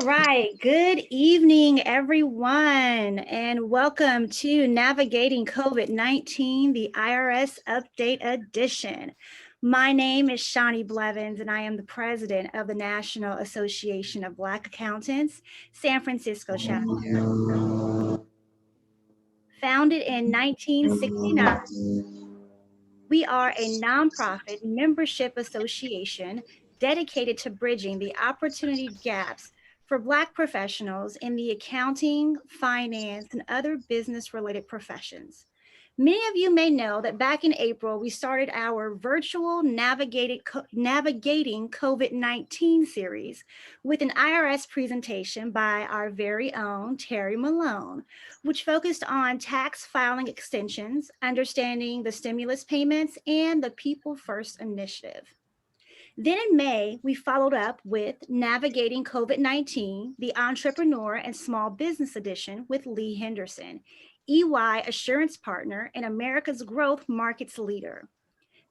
right. Good evening, everyone, and welcome to Navigating COVID-19, the IRS Update Edition. My name is Shawnee Blevins, and I am the president of the National Association of Black Accountants, San Francisco chapter. Founded in 1969, we are a nonprofit membership association dedicated to bridging the opportunity gaps for Black professionals in the accounting, finance, and other business-related professions. Many of you may know that back in April, we started our virtual Navigating COVID-19 series with an IRS presentation by our very own Terry Malone, which focused on tax filing extensions, understanding the stimulus payments, and the People First initiative. Then in May, we followed up with Navigating COVID-19, the Entrepreneur and Small Business Edition with Lee Henderson, EY Assurance Partner and America's Growth Markets Leader.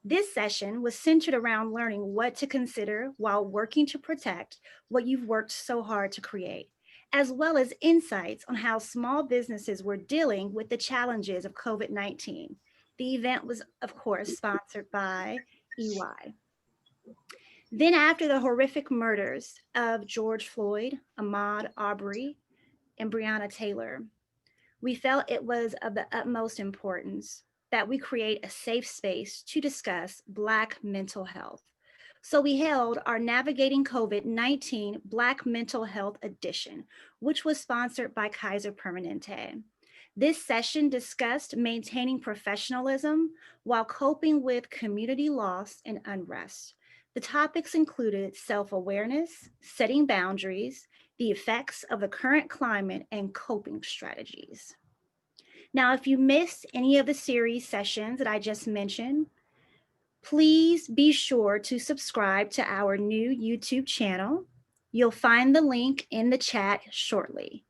This session was centered around learning what to consider while working to protect what you've worked so hard to create, as well as insights on how small businesses were dealing with the challenges of COVID-19. The event was, of course, sponsored by EY. Then after the horrific murders of George Floyd, Ahmaud Arbery, and Breonna Taylor, we felt it was of the utmost importance that we create a safe space to discuss Black mental health. So we held our Navigating COVID-19 Black Mental Health Edition, which was sponsored by Kaiser Permanente. This session discussed maintaining professionalism while coping with community loss and unrest. The topics included self-awareness, setting boundaries, the effects of the current climate, and coping strategies. Now, if you missed any of the series sessions that I just mentioned, please be sure to subscribe to our new YouTube channel. You'll find the link in the chat shortly.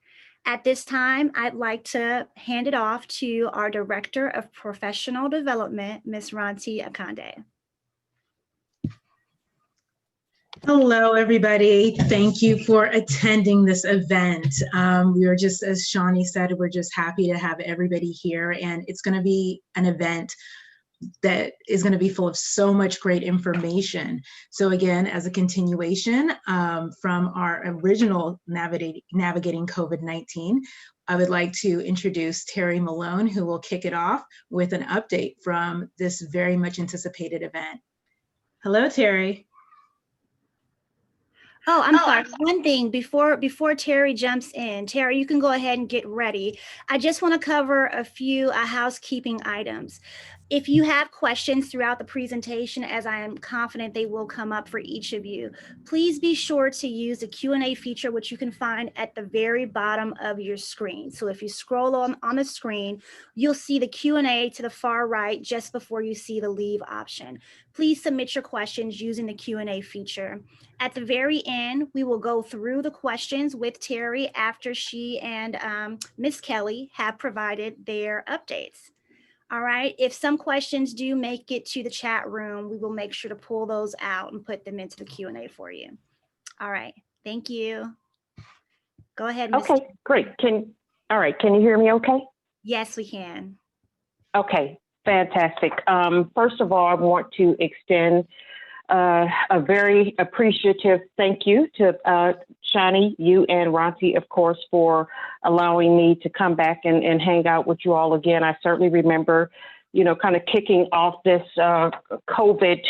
At this time, I'd like to hand it off to our Director of Professional Development, Ms. Ranti Akande. Hello, everybody. Thank you for attending this event. We are just, as Shawnee said, we're just happy to have everybody here, and it's going to be an event that is going to be full of so much great information. So again, as a continuation from our original Navigating COVID-19, I would like to introduce Terry Malone, who will kick it off with an update from this very much anticipated event. Hello, Terry. Oh, I'm sorry. One thing before Terry jumps in, Terry, you can go ahead and get ready. I just want to cover a few housekeeping items. If you have questions throughout the presentation, as I am confident they will come up for each of you, please be sure to use the Q&A feature, which you can find at the very bottom of your screen. So if you scroll on the screen, you'll see the Q&A to the far right just before you see the leave option. Please submit your questions using the Q&A feature. At the very end, we will go through the questions with Terry after she and Ms. Kelly have provided their updates. All right, if some questions do make it to the chat room, we will make sure to pull those out and put them into the Q&A for you. All right, thank you. Go ahead, Ms. Okay, great. All right, can you hear me okay? Yes, we can. Okay, fantastic. First of all, I want to extend a very appreciative thank you to Shawnee, you and Ranti, of course, for allowing me to come back and hang out with you all again. I certainly remember, kind of kicking off this COVID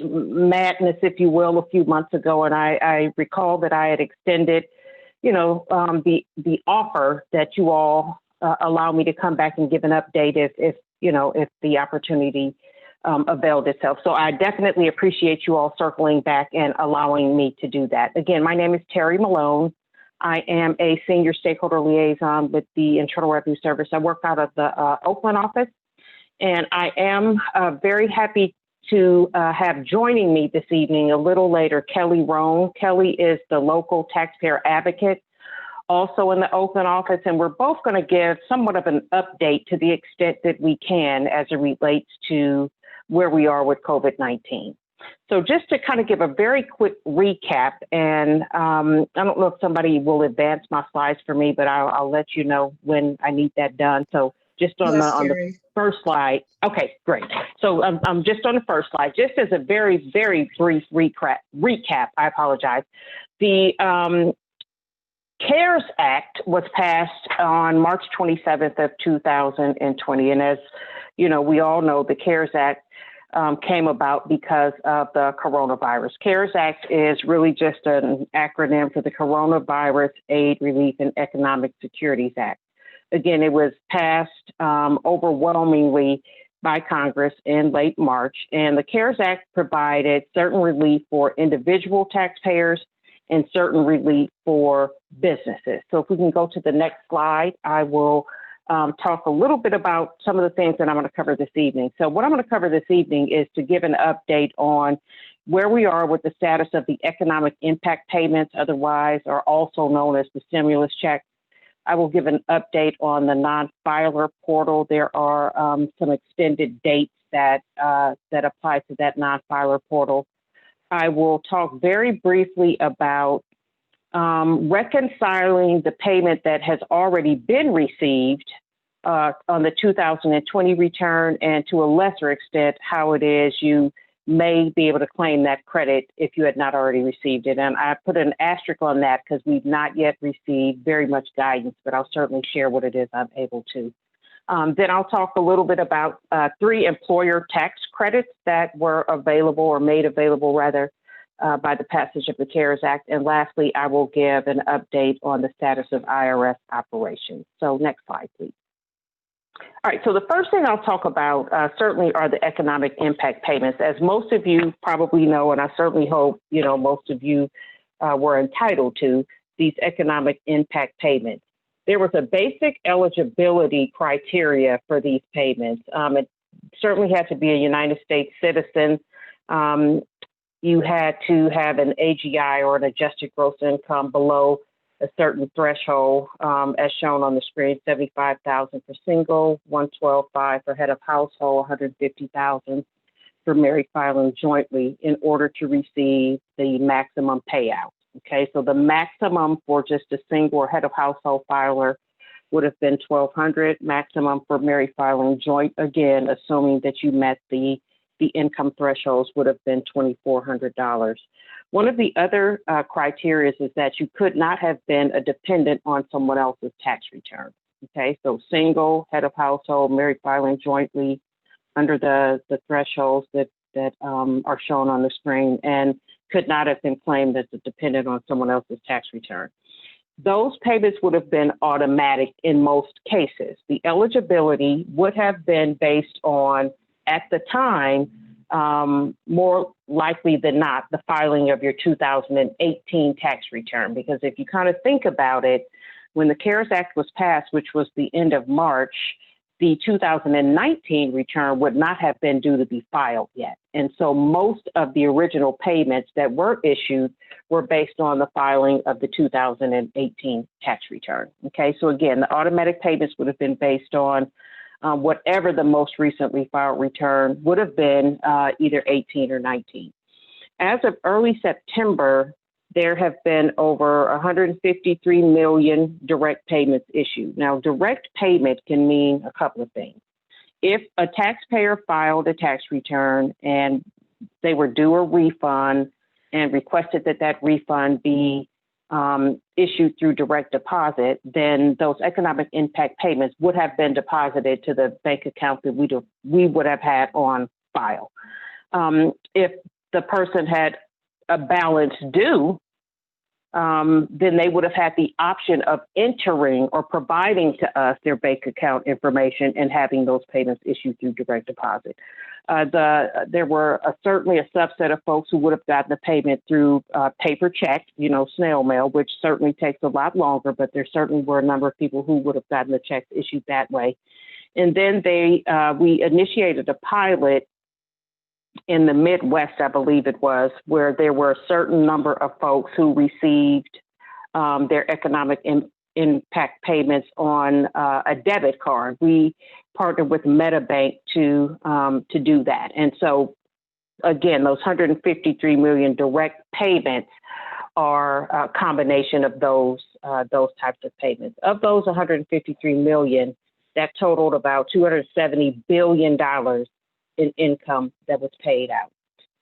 madness, if you will, a few months ago. And I recall that I had extended, the offer that you all allow me to come back and give an update if the opportunity availed itself. So I definitely appreciate you all circling back and allowing me to do that. Again, my name is Terry Malone. I am a senior stakeholder liaison with the Internal Revenue Service. I work out of the Oakland office, and I am very happy to have joining me this evening a little later, Kelly Roan. Kelly is the local taxpayer advocate, also in the Oakland office, and we're both going to give somewhat of an update to the extent that we can as it relates to where we are with COVID-19. So just to kind of give a very quick recap, and I don't know if somebody will advance my slides for me, but I'll let you know when I need that done. So just on Yes, the Terry. first slide. Okay, great. So I'm just on the first slide, just as a very, very brief recap. I apologize. The CARES Act was passed on March 27th of 2020. And as you know, we all know the CARES Act came about because of the coronavirus. CARES Act is really just an acronym for the Coronavirus Aid, Relief, and Economic Securities Act. Again, it was passed overwhelmingly by Congress in late March, and the CARES Act provided certain relief for individual taxpayers and certain relief for businesses. So if we can go to the next slide, I will talk a little bit about some of the things that I'm going to cover this evening. So what I'm going to cover this evening is to give an update on where we are with the status of the economic impact payments, otherwise are also known as the stimulus check. I will give an update on the non-filer portal. There are some extended dates that apply to that non-filer portal. I will talk very briefly about reconciling the payment that has already been received on the 2020 return, and to a lesser extent, how it is you may be able to claim that credit if you had not already received it. And I put an asterisk on that because we've not yet received very much guidance, but I'll certainly share what it is I'm able to. Then I'll talk a little bit about 3 employer tax credits that were available, or made available rather, by the passage of the CARES Act. And lastly, I will give an update on the status of IRS operations. So next slide, please. All right, so the first thing I'll talk about certainly are the economic impact payments. As most of you probably know, and I certainly hope, you know, most of you were entitled to these economic impact payments. There was a basic eligibility criteria for these payments. It certainly had to be a United States citizen. You had to have an AGI, or an adjusted gross income, below a certain threshold, as shown on the screen: 75,000 for single, 112,500 for head of household, 150,000 for married filing jointly, in order to receive the maximum payout. Okay, so the maximum for just a single or head of household filer would have been 1,200. Maximum for married filing joint, again, assuming that you met the income thresholds, would have been $2,400. One of the other criteria is that you could not have been a dependent on someone else's tax return. Okay, so single, head of household, married filing jointly, under the thresholds that are shown on the screen, and could not have been claimed as a dependent on someone else's tax return. Those payments would have been automatic in most cases. The eligibility would have been based on, at the time, more likely than not, the filing of your 2018 tax return. Because if you kind of think about it, when the CARES Act was passed, which was the end of March, the 2019 return would not have been due to be filed yet. And so most of the original payments that were issued were based on the filing of the 2018 tax return. Okay, so again, the automatic payments would have been based on whatever the most recently filed return would have been, either 18 or 19. As of early September, there have been over 153 million direct payments issued. Now, direct payment can mean a couple of things. If a taxpayer filed a tax return and they were due a refund and requested that that refund be issued through direct deposit, then those economic impact payments would have been deposited to the bank account that we would have had on file. If the person had a balance due, then they would have had the option of entering or providing to us their bank account information and having those payments issued through direct deposit. There were certainly a subset of folks who would have gotten the payment through paper check, snail mail, which certainly takes a lot longer, but there certainly were a number of people who would have gotten the checks issued that way. And then we initiated a pilot in the Midwest, I believe it was, where there were a certain number of folks who received their economic impact payments on a debit card. We partnered with MetaBank to do that. And so again, those 153 million direct payments are a combination of those types of payments. Of those 153 million, that totaled about $270 billion in income that was paid out.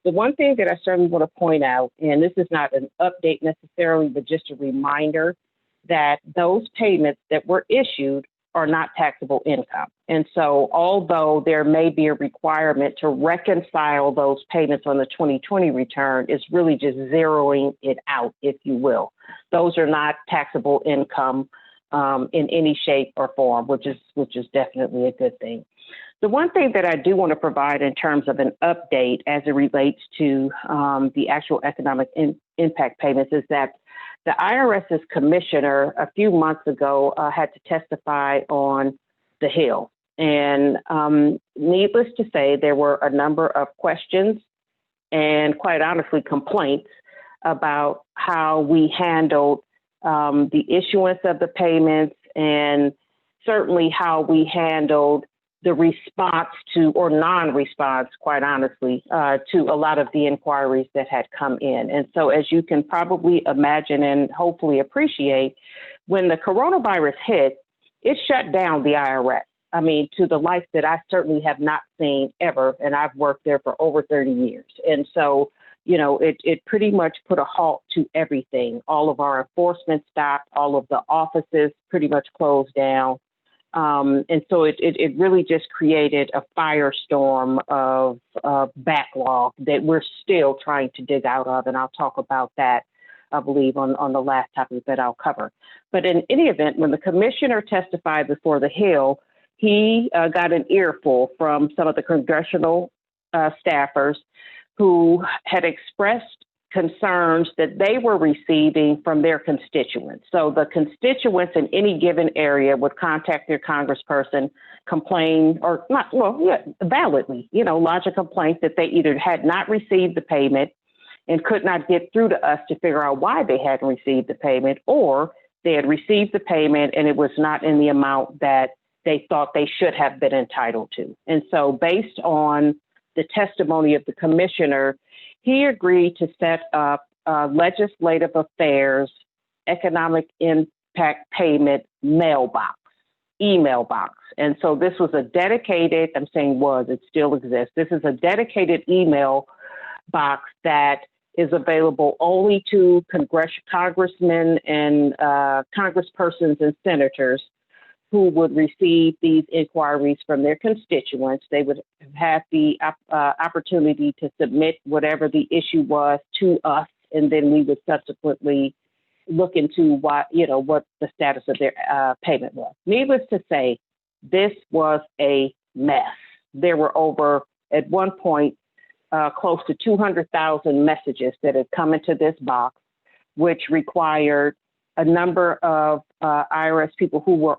The one thing that I certainly want to point out, and this is not an update necessarily, but just a reminder that those payments that were issued are not taxable income. And so although there may be a requirement to reconcile those payments on the 2020 return, it's really just zeroing it out, if you will. Those are not taxable income in any shape or form, which is definitely a good thing. The one thing that I do want to provide in terms of an update as it relates to the actual economic impact payments is that the IRS's commissioner a few months ago had to testify on the Hill. And needless to say, there were a number of questions and, quite honestly, complaints about how we handled the issuance of the payments and certainly how we handled the response to, or non-response, quite honestly, to a lot of the inquiries that had come in. And so as you can probably imagine and hopefully appreciate, when the coronavirus hit, it shut down the IRS. I mean, to the life that I certainly have not seen ever, and I've worked there for over 30 years. And so, you know, it pretty much put a halt to everything. All of our enforcement stopped, all of the offices pretty much closed down. And so it really just created a firestorm of backlog that we're still trying to dig out of. And I'll talk about that, I believe, on the last topic that I'll cover. But in any event, when the commissioner testified before the Hill, he got an earful from some of the congressional staffers who had expressed concerns that they were receiving from their constituents. So the constituents in any given area would contact their congressperson, complain, or not, well, yeah, validly, lodge a complaint that they either had not received the payment and could not get through to us to figure out why they hadn't received the payment, or they had received the payment and it was not in the amount that they thought they should have been entitled to. And so based on the testimony of the commissioner, he agreed to set up a legislative affairs economic impact payment mailbox, email box. And so this was a dedicated, I'm saying was, it still exists. This is a dedicated email box that is available only to congressmen and congresspersons and senators who would receive these inquiries from their constituents. They would have the opportunity to submit whatever the issue was to us, and then we would subsequently look into what the status of their payment was. Needless to say, this was a mess. There were over, at one point, close to 200,000 messages that had come into this box, which required a number of IRS people who were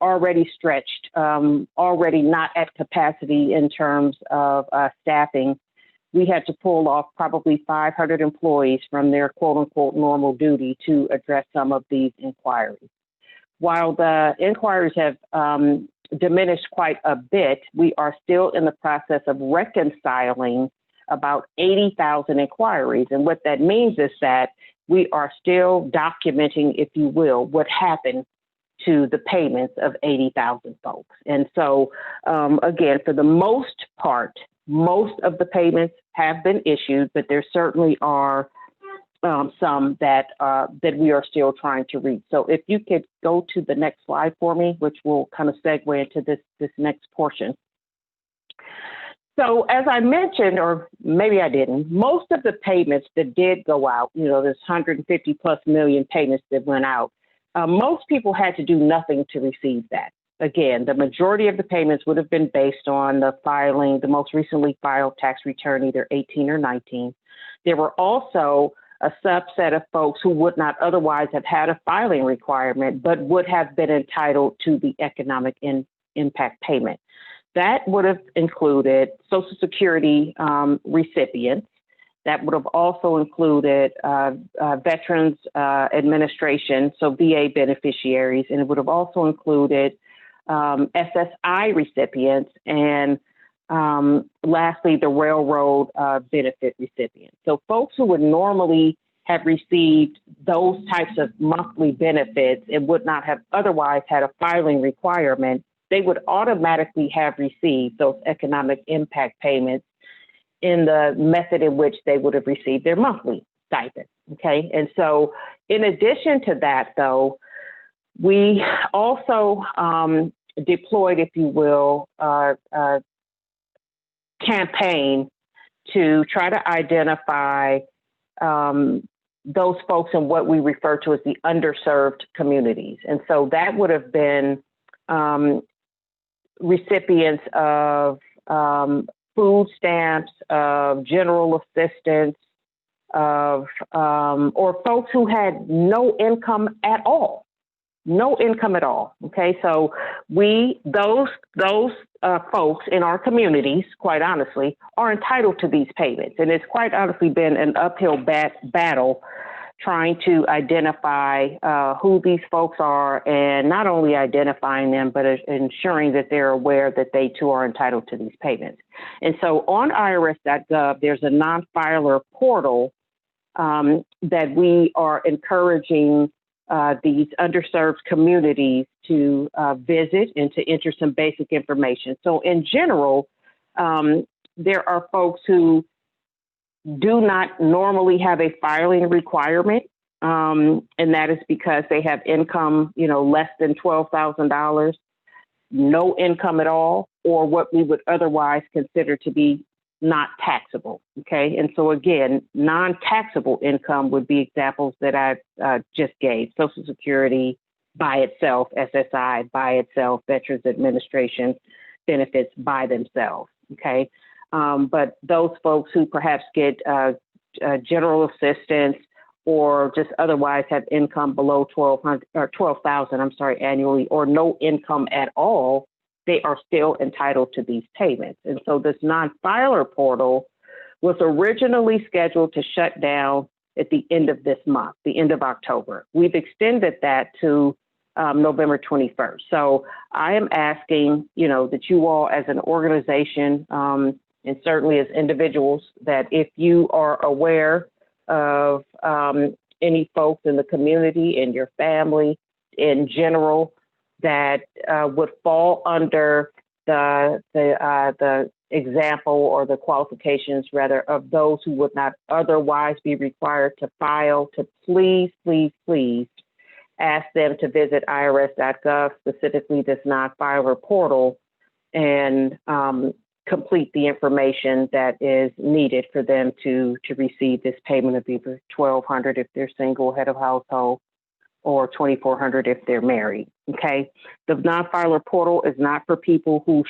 already stretched, already not at capacity in terms of staffing. We had to pull off probably 500 employees from their quote unquote normal duty to address some of these inquiries. While the inquiries have diminished quite a bit, we are still in the process of reconciling about 80,000 inquiries. And what that means is that we are still documenting, if you will, what happened to the payments of 80,000 folks. And so, again, for the most part, most of the payments have been issued, but there certainly are some that we are still trying to reach. So if you could go to the next slide for me, which will kind of segue into this next portion. So as I mentioned, or maybe I didn't, most of the payments that did go out, this 150 plus million payments that went out, most people had to do nothing to receive that. Again, the majority of the payments would have been based on the most recently filed tax return, either 18 or 19. There were also a subset of folks who would not otherwise have had a filing requirement, but would have been entitled to the economic impact payment. That would have included Social Security recipients. That would have also included Veterans Administration, so VA beneficiaries, and it would have also included SSI recipients and lastly, the railroad benefit recipients. So folks who would normally have received those types of monthly benefits and would not have otherwise had a filing requirement, they would automatically have received those economic impact payments in the method in which they would have received their monthly stipend. Okay. And so in addition to that, though, we also deployed, if you will, a campaign to try to identify those folks in what we refer to as the underserved communities. And so that would have been recipients of food stamps, of general assistance, of or folks who had no income at all. No income at all. Okay, so those folks in our communities, quite honestly, are entitled to these payments, and it's quite honestly been an uphill battle trying to identify who these folks are, and not only identifying them, but ensuring that they're aware that they too are entitled to these payments. And so on IRS.gov, there's a non-filer portal that we are encouraging these underserved communities to visit and to enter some basic information. So in general, there are folks who do not normally have a filing requirement, and that is because they have income, less than $12,000, no income at all, or what we would otherwise consider to be not taxable. Okay. And so again, non-taxable income would be examples that I just gave: Social Security by itself, SSI by itself, Veterans Administration benefits by themselves. Okay. But those folks who perhaps get general assistance or just otherwise have income below 12,000, annually, or no income at all, they are still entitled to these payments. And so this non-filer portal was originally scheduled to shut down at the end of this month, the end of October. We've extended that to November 21st. So I am asking, that you all as an organization, and certainly as individuals, that if you are aware of any folks in the community, in your family in general, that would fall under the example or the qualifications, rather, of those who would not otherwise be required to file, to please ask them to visit IRS.gov, specifically this non-filer portal, and complete the information that is needed for them to receive this payment of either $1,200 if they're single, head of household, or $2,400 if they're married. Okay, the non-filer portal is not for people who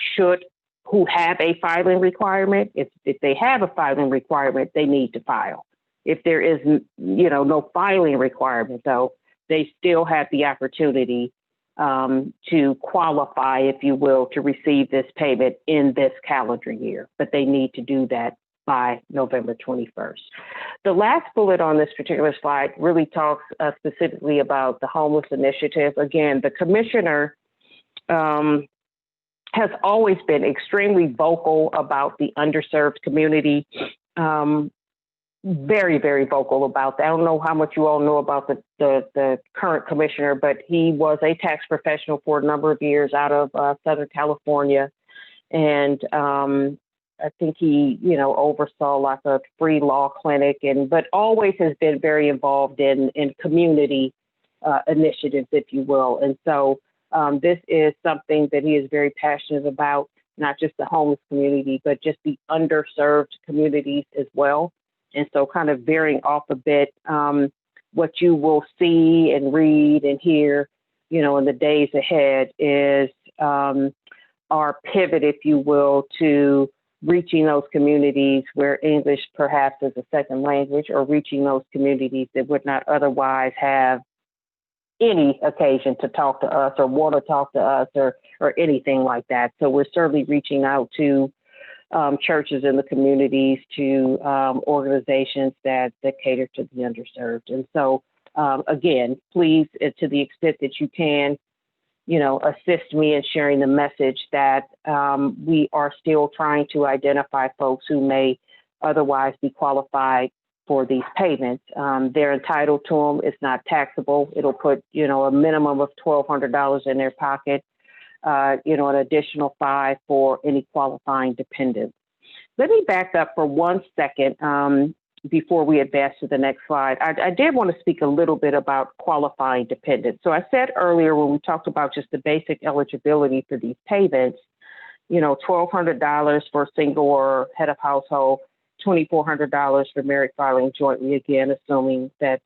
have a filing requirement. If they have a filing requirement, they need to file. If there is no filing requirement, though, they still have the opportunity to qualify, if you will, to receive this payment in this calendar year, but they need to do that by November 21st. The last bullet on this particular slide really talks specifically about the homeless initiative. Again, the commissioner has always been extremely vocal about the underserved community. Very, very vocal about that. I don't know how much you all know about the current commissioner, but he was a tax professional for a number of years out of Southern California. And I think he, oversaw like a free law clinic, but always has been very involved in community initiatives, if you will. And so this is something that he is very passionate about, not just the homeless community, but just the underserved communities as well. And so kind of veering off a bit, what you will see and read and hear, in the days ahead is our pivot, if you will, to reaching those communities where English perhaps is a second language, or reaching those communities that would not otherwise have any occasion to talk to us or want to talk to us or anything like that. So we're certainly reaching out to churches in the communities, to organizations that cater to the underserved. And so, again, please, to the extent that you can, assist me in sharing the message that we are still trying to identify folks who may otherwise be qualified for these payments. They're entitled to them. It's not taxable. It'll put, a minimum of $1,200 in their pocket, an additional $5 for any qualifying dependents. Let me back up for 1 second before we advance to the next slide. I did want to speak a little bit about qualifying dependents. So I said earlier when we talked about just the basic eligibility for these payments, $1,200 for a single or head of household, $2,400 for married filing jointly, again, assuming that,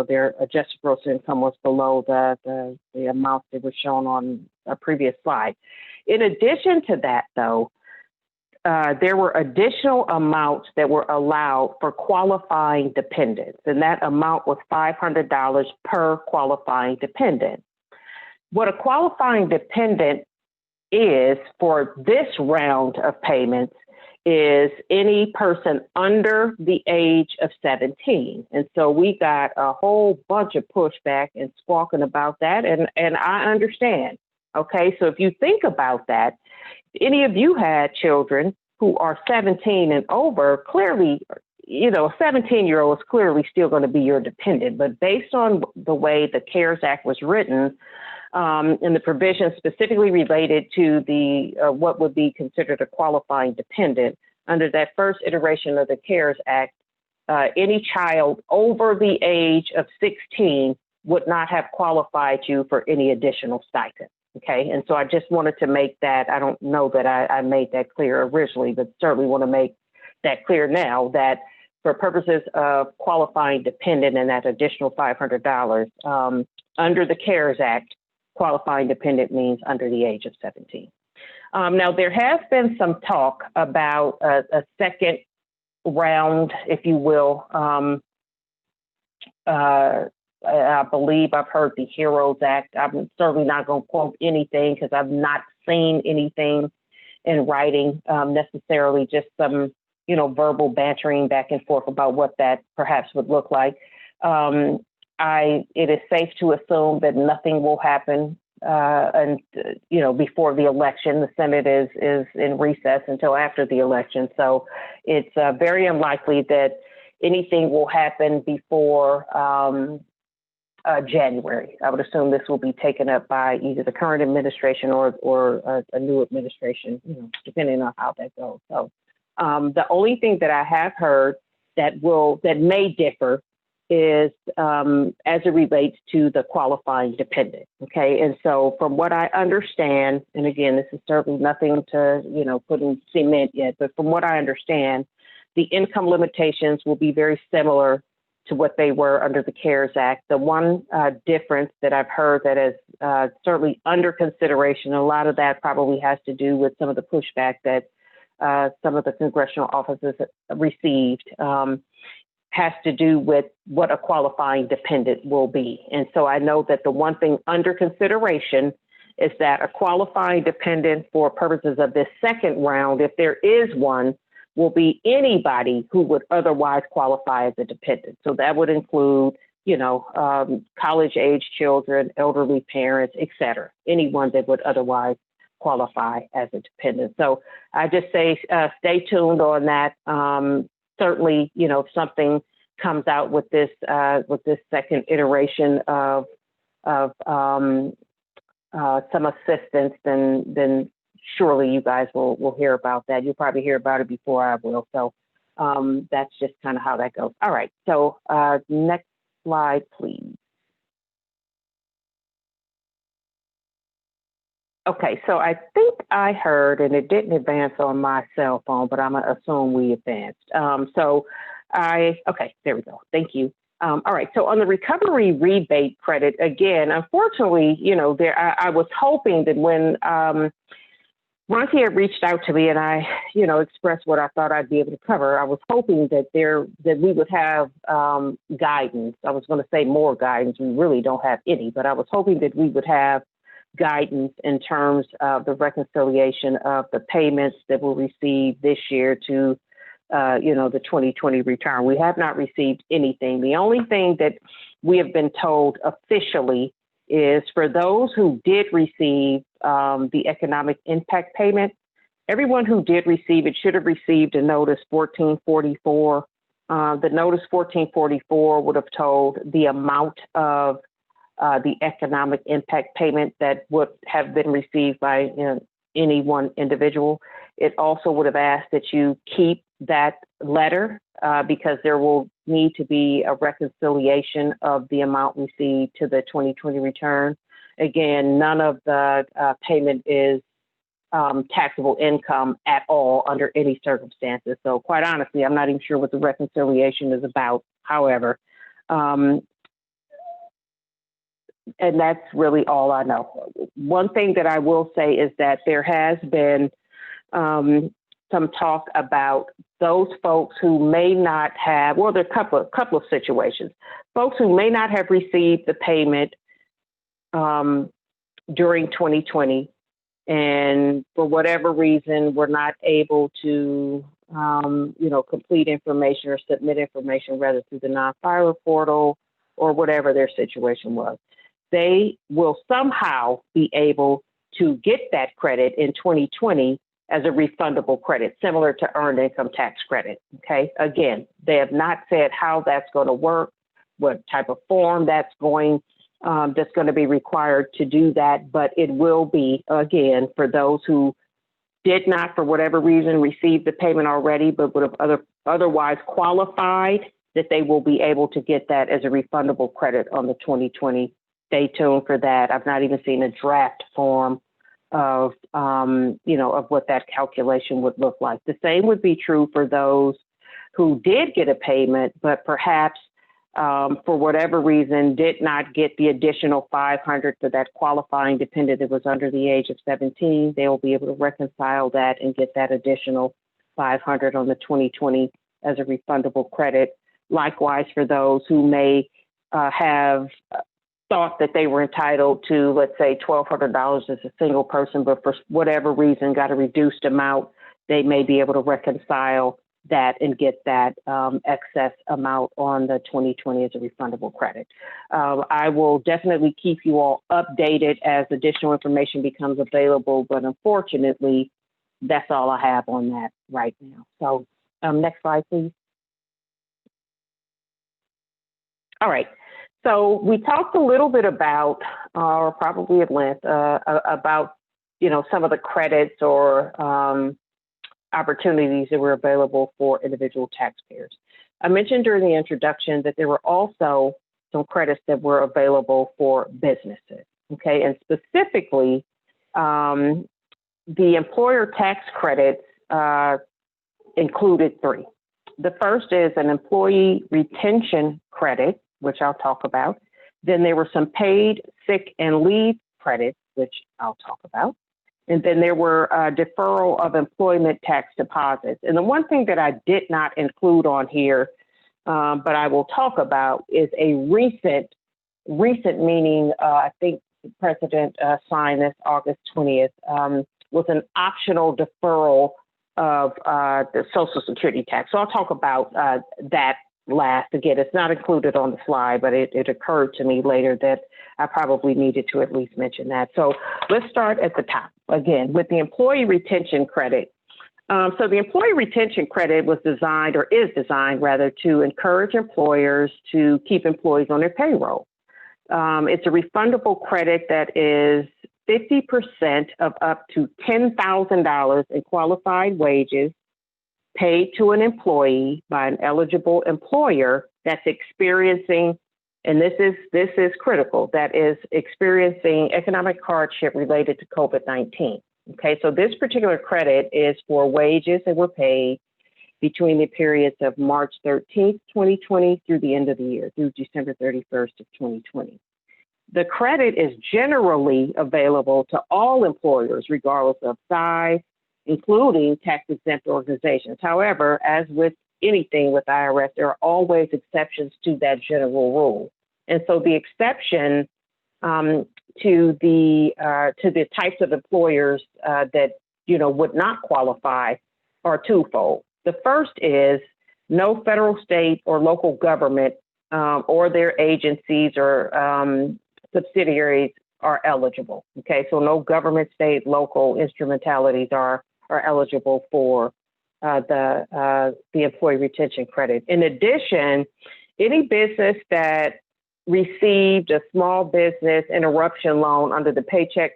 their adjusted gross income was below the amount that was shown on a previous slide. In addition to that, though, there were additional amounts that were allowed for qualifying dependents, and that amount was $500 per qualifying dependent. What a qualifying dependent is for this round of payments is any person under the age of 17. And so we got a whole bunch of pushback and squawking about that, and I understand. Okay, so if you think about that, any of you had children who are 17 and over, clearly, a 17-year-old is clearly still going to be your dependent. But based on the way the CARES Act was written, and the provisions specifically related to the what would be considered a qualifying dependent, under that first iteration of the CARES Act, any child over the age of 16 would not have qualified you for any additional stipend. Okay, and so I just wanted to make that, I don't know that I made that clear originally, but certainly want to make that clear now that for purposes of qualifying dependent and that additional $500, under the CARES Act, qualifying dependent means under the age of 17. Now, there has been some talk about a second round, if you will. I believe I've heard the HEROES Act. I'm certainly not going to quote anything because I've not seen anything in writing necessarily, just some, verbal bantering back and forth about what that perhaps would look like. It is safe to assume that nothing will happen before the election. The Senate is in recess until after the election. So it's very unlikely that anything will happen before January. I would assume this will be taken up by either the current administration or a new administration, depending on how that goes. So the only thing that I have heard that may differ is as it relates to the qualifying dependent. Okay, and so from what I understand, and again, this is certainly nothing to put in cement yet, but from what I understand, the income limitations will be very similar to what they were under the CARES Act. The one difference that I've heard that is certainly under consideration, a lot of that probably has to do with some of the pushback that some of the congressional offices received, has to do with what a qualifying dependent will be. And so I know that the one thing under consideration is that a qualifying dependent for purposes of this second round, if there is one, will be anybody who would otherwise qualify as a dependent. So that would include, college-age children, elderly parents, et cetera, anyone that would otherwise qualify as a dependent. So I just say stay tuned on that. Certainly, if something comes out with this second iteration of some assistance, then surely you guys will hear about that. You'll probably hear about it before I will. So that's just kind of how that goes. All right. So next slide, please. Okay, so I think I heard, and it didn't advance on my cell phone, but I'm going to assume we advanced. Okay, there we go. Thank you. All right, so on the recovery rebate credit, again, unfortunately, I was hoping that when Ronti had reached out to me and I, expressed what I thought I'd be able to cover, I was hoping that we would have guidance. I was going to say more guidance. We really don't have any, but I was hoping that we would have guidance in terms of the reconciliation of the payments that we'll receive this year to, the 2020 return. We have not received anything. The only thing that we have been told officially is for those who did receive the economic impact payment. Everyone who did receive it should have received a notice 1444. The notice 1444 would have told the amount of the economic impact payment that would have been received by any one individual. It also would have asked that you keep that letter because there will need to be a reconciliation of the amount received to the 2020 return. Again, none of the payment is taxable income at all under any circumstances. So quite honestly, I'm not even sure what the reconciliation is about, however. And that's really all I know. One thing that I will say is that there has been some talk about those folks who may not have, well, there are a couple of situations. Folks who may not have received the payment during 2020 and for whatever reason were not able to, complete information or submit information, rather through the non-filer portal or whatever their situation was. They will somehow be able to get that credit in 2020 as a refundable credit, similar to earned income tax credit. Okay. Again, they have not said how that's going to work, what type of form that's going to be required to do that, but it will be, again, for those who did not, for whatever reason, receive the payment already, but would have otherwise qualified, that they will be able to get that as a refundable credit on the 2020. Stay tuned for that. I've not even seen a draft form of what that calculation would look like. The same would be true for those who did get a payment, but perhaps for whatever reason did not get the additional $500 for that qualifying dependent that was under the age of 17. They will be able to reconcile that and get that additional $500 on the 2020 as a refundable credit. Likewise, for those who may have thought that they were entitled to, let's say, $1,200 as a single person, but for whatever reason got a reduced amount, they may be able to reconcile that and get that excess amount on the 2020 as a refundable credit. I will definitely keep you all updated as additional information becomes available, but unfortunately, that's all I have on that right now. So next slide, please. All right. So we talked a little bit about, or probably at length, about, some of the credits or opportunities that were available for individual taxpayers. I mentioned during the introduction that there were also some credits that were available for businesses, okay? And specifically, the employer tax credits included three. The first is an employee retention credit, which I'll talk about. Then there were some paid sick and leave credits, which I'll talk about. And then there were deferral of employment tax deposits. And the one thing that I did not include on here, but I will talk about, is a recent meaning, I think the president signed this August 20th, was an optional deferral of the Social Security tax. So I'll talk about that last. Again, it's not included on the slide, but it occurred to me later that I probably needed to at least mention that. So let's start at the top, again, with the employee retention credit. So the employee retention credit was designed, or is designed rather, to encourage employers to keep employees on their payroll. It's a refundable credit that is 50% of up to $10,000 in qualified wages paid to an employee by an eligible employer that's experiencing, and this is critical, that is experiencing economic hardship related to COVID-19. Okay, so this particular credit is for wages that were paid between the periods of March 13th, 2020 through the end of the year, through December 31st of 2020. The credit is generally available to all employers, regardless of size, including tax-exempt organizations. However, as with anything with IRS, there are always exceptions to that general rule. And so the exception to the types of employers that would not qualify are twofold. The first is no federal, state, or local government or their agencies or subsidiaries are eligible. Okay, so no government, state, local instrumentalities are eligible for the employee retention credit. In addition, any business that received a small business interruption loan under the Paycheck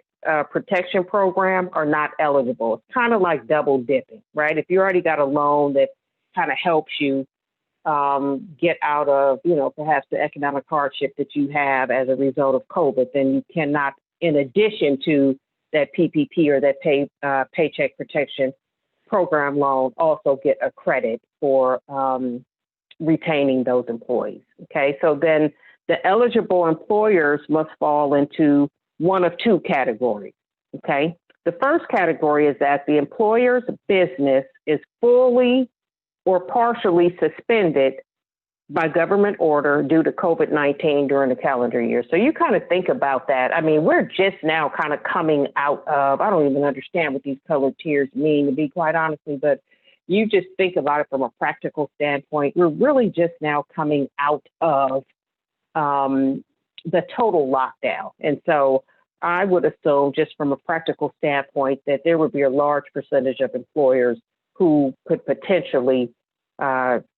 Protection Program are not eligible. It's kind of like double dipping, right? If you already got a loan that kind of helps you get out of, perhaps the economic hardship that you have as a result of COVID, then you cannot, in addition to that PPP or that Paycheck Protection Program loan, also get a credit for retaining those employees. Okay, so then the eligible employers must fall into one of two categories. Okay, the first category is that the employer's business is fully or partially suspended by government order due to COVID-19 during the calendar year. So you kind of think about that. I mean, we're just now kind of coming out of, I don't even understand what these colored tiers mean, to be quite honestly, but you just think about it from a practical standpoint. We're really just now coming out of the total lockdown. And so I would assume, just from a practical standpoint, that there would be a large percentage of employers who could potentially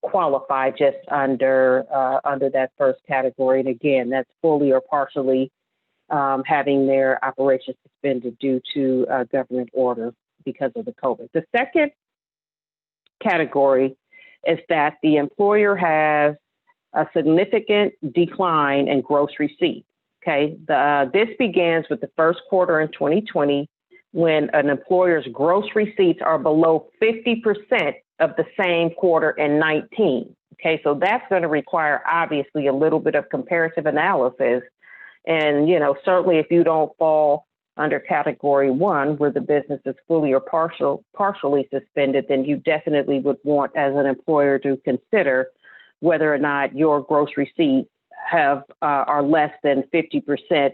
qualify just under that first category. And again, that's fully or partially having their operations suspended due to government order because of the COVID. The second category is that the employer has a significant decline in gross receipts. Okay, this begins with the first quarter in 2020, when an employer's gross receipts are below 50% of the same quarter in 19. Okay, so that's going to require obviously a little bit of comparative analysis. And, certainly if you don't fall under category one, where the business is fully or partially suspended, then you definitely would want, as an employer, to consider whether or not your gross receipts are less than 50%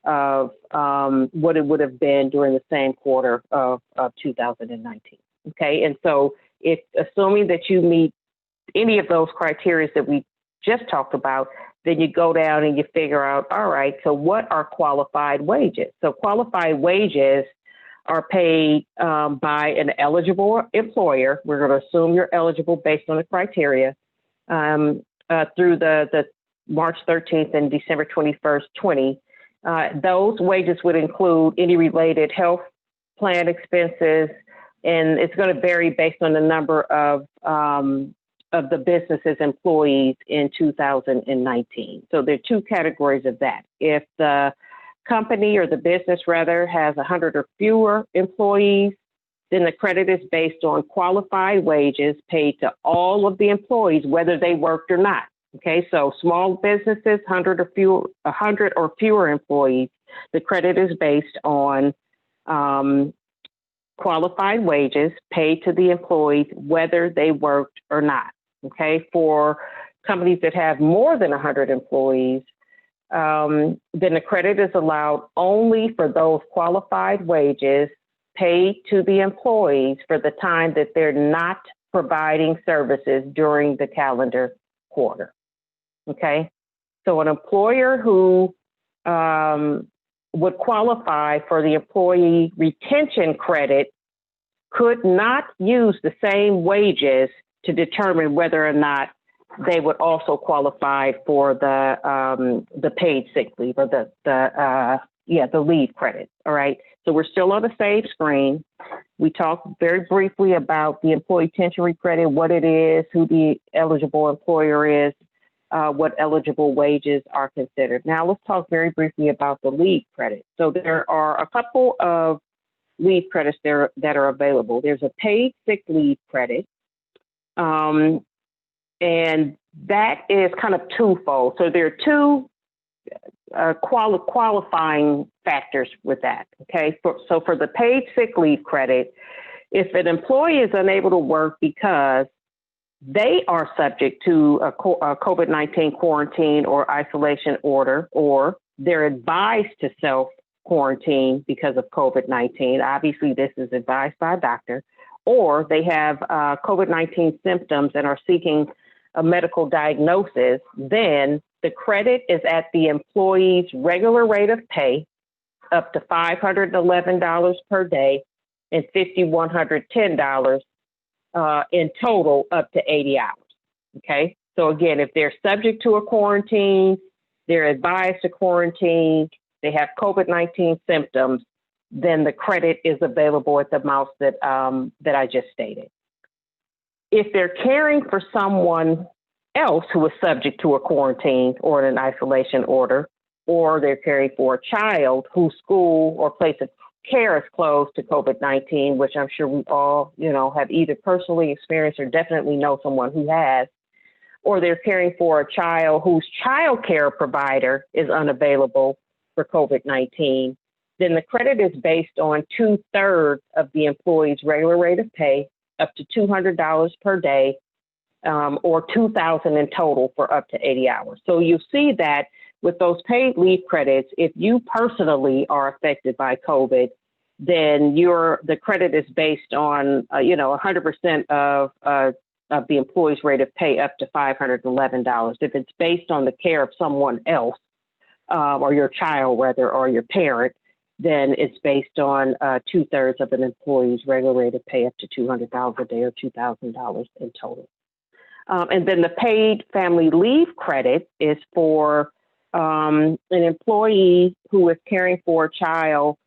of what it would have been during the same quarter of 2019. Okay, and so if assuming that you meet any of those criteria that we just talked about, then you go down and you figure out, all right, so what are qualified wages? So qualified wages are paid by an eligible employer. We're going to assume you're eligible based on the criteria through the March 13th and December 21st, 20. Those wages would include any related health plan expenses, and it's going to vary based on the number of the business's employees in 2019. So there are two categories of that. If the company or the business rather has 100 or fewer employees, then the credit is based on qualified wages paid to all of the employees, whether they worked or not. Okay, so small businesses, 100 or fewer employees, the credit is based on qualified wages paid to the employees, whether they worked or not. Okay, for companies that have more than 100 employees, then the credit is allowed only for those qualified wages paid to the employees for the time that they're not providing services during the calendar quarter. Okay, so an employer who would qualify for the employee retention credit could not use the same wages to determine whether or not they would also qualify for the paid sick leave or the leave credit. All right. So we're still on the same screen. We talked very briefly about the employee retention credit, what it is, who the eligible employer is, what eligible wages are considered. Now let's talk very briefly about the leave credit. So there are a couple of leave credits there that are available. There's a paid sick leave credit, and that is kind of twofold. So there are two qualifying factors with that. Okay, so for the paid sick leave credit, if an employee is unable to work because they are subject to a COVID-19 quarantine or isolation order, or they're advised to self-quarantine because of COVID-19. Obviously, this is advised by a doctor, or they have COVID-19 symptoms and are seeking a medical diagnosis, then the credit is at the employee's regular rate of pay, up to $511 per day, and $5,110 in total, up to 80 hours. Okay. So again, if they're subject to a quarantine, they're advised to quarantine, they have COVID-19 symptoms, then the credit is available at the amounts that I just stated. If they're caring for someone else who is subject to a quarantine or an isolation order, or they're caring for a child whose school or place of care is closed to COVID-19, which I'm sure we all, have either personally experienced or definitely know someone who has, or they're caring for a child whose child care provider is unavailable for COVID-19, then the credit is based on 2/3 of the employee's regular rate of pay, up to $200 per day, or $2,000 in total for up to 80 hours. So you see that with those paid leave credits, if you personally are affected by COVID, then the credit is based on 100% of the employee's rate of pay, up to $511. If it's based on the care of someone else, or your child rather, or your parent, then it's based on 2/3 of an employee's regular rate of pay, up to $200 a day, or $2,000 in total. And then the paid family leave credit is for an employee who is caring for a child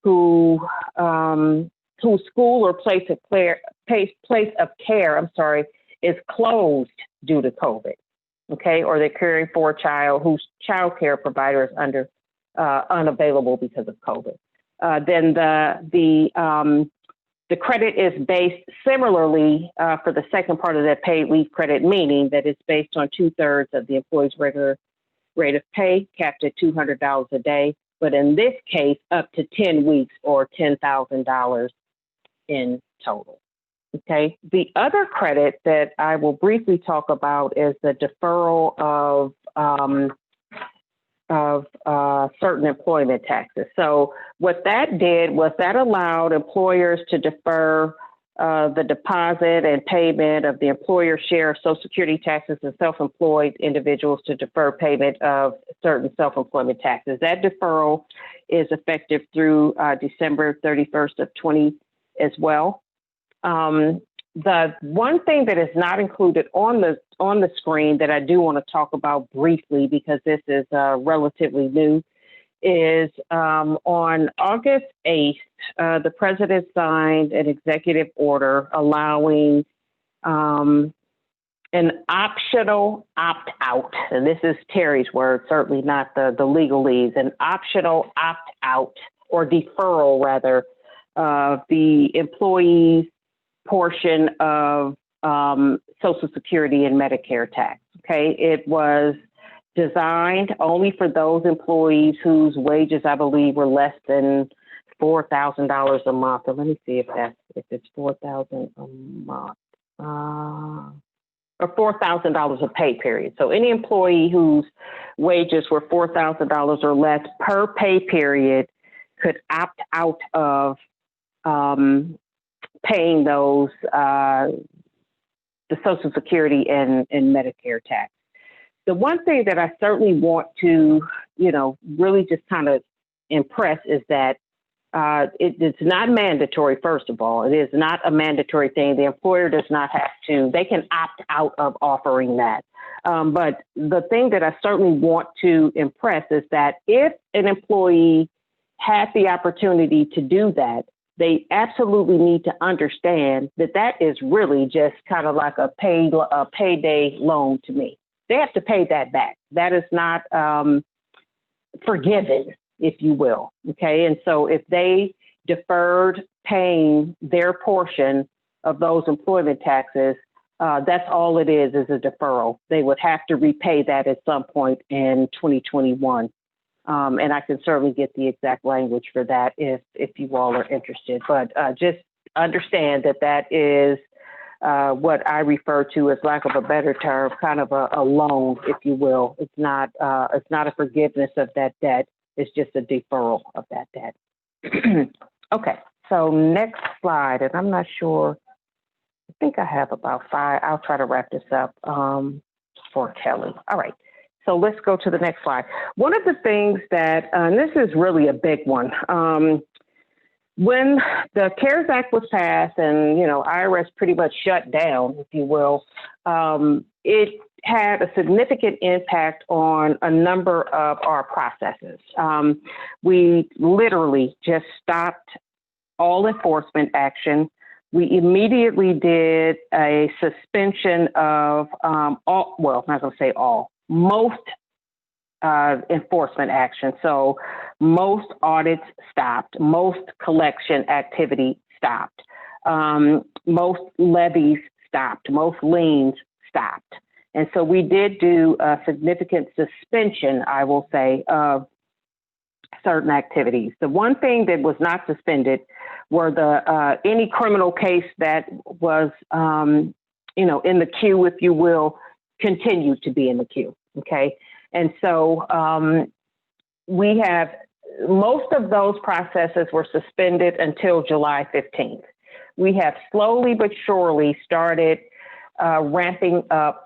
whose school or place of care is closed due to COVID. Okay, or they're caring for a child whose child care provider is unavailable because of COVID. Then the credit is based similarly for the second part of that paid leave credit, meaning that it's based on 2/3 of the employee's regular rate of pay, capped at $200 a day, but in this case, up to 10 weeks or $10,000 in total. Okay. The other credit that I will briefly talk about is the deferral of certain employment taxes. So what that did was that allowed employers to defer the deposit and payment of the employer share of Social Security taxes, and self-employed individuals to defer payment of certain self-employment taxes. That deferral is effective through December 31st of 20 as well. The one thing that is not included on the screen that I do want to talk about briefly, because this is relatively new, is on August 8th, the president signed an executive order allowing an optional opt-out, and this is Terry's word, certainly not the legalese, an optional opt-out or deferral rather of the employee's portion of Social Security and Medicare tax. Okay, it was designed only for those employees whose wages, I believe, were less than $4,000 a month. So let me see if it's $4,000 a month or $4,000 a pay period. So any employee whose wages were $4,000 or less per pay period could opt out of paying those the Social Security and Medicare tax. The one thing that I certainly want to, really just kind of impress is that it's not mandatory, first of all. It is not a mandatory thing. The employer does not have to. They can opt out of offering that. But the thing that I certainly want to impress is that if an employee has the opportunity to do that, they absolutely need to understand that that is really just kind of like a payday loan to me. They have to pay that back. That is not forgiven, if you will. Okay. And so if they deferred paying their portion of those employment taxes, that's all it is a deferral. They would have to repay that at some point in 2021. And I can certainly get the exact language for that if you all are interested. But just understand that that is what I refer to as, lack of a better term, kind of a loan, if you will. It's not a forgiveness of that debt. It's just a deferral of that debt. Okay, so next slide, and I'm not sure. I think I have about 5. I'll try to wrap this up for Kelly. All right. So let's go to the next slide. One of the things that, and this is really a big one, when the CARES Act was passed and, IRS pretty much shut down, if you will, it had a significant impact on a number of our processes. We literally just stopped all enforcement action. We immediately did a suspension of most enforcement action. So most audits stopped, most collection activity stopped, most levies stopped, most liens stopped. And so we did do a significant suspension, I will say, of certain activities. The one thing that was not suspended were the any criminal case that was, in the queue, if you will, continued to be in the queue. Okay. And so we have most of those processes were suspended until July 15th. We have slowly but surely started ramping up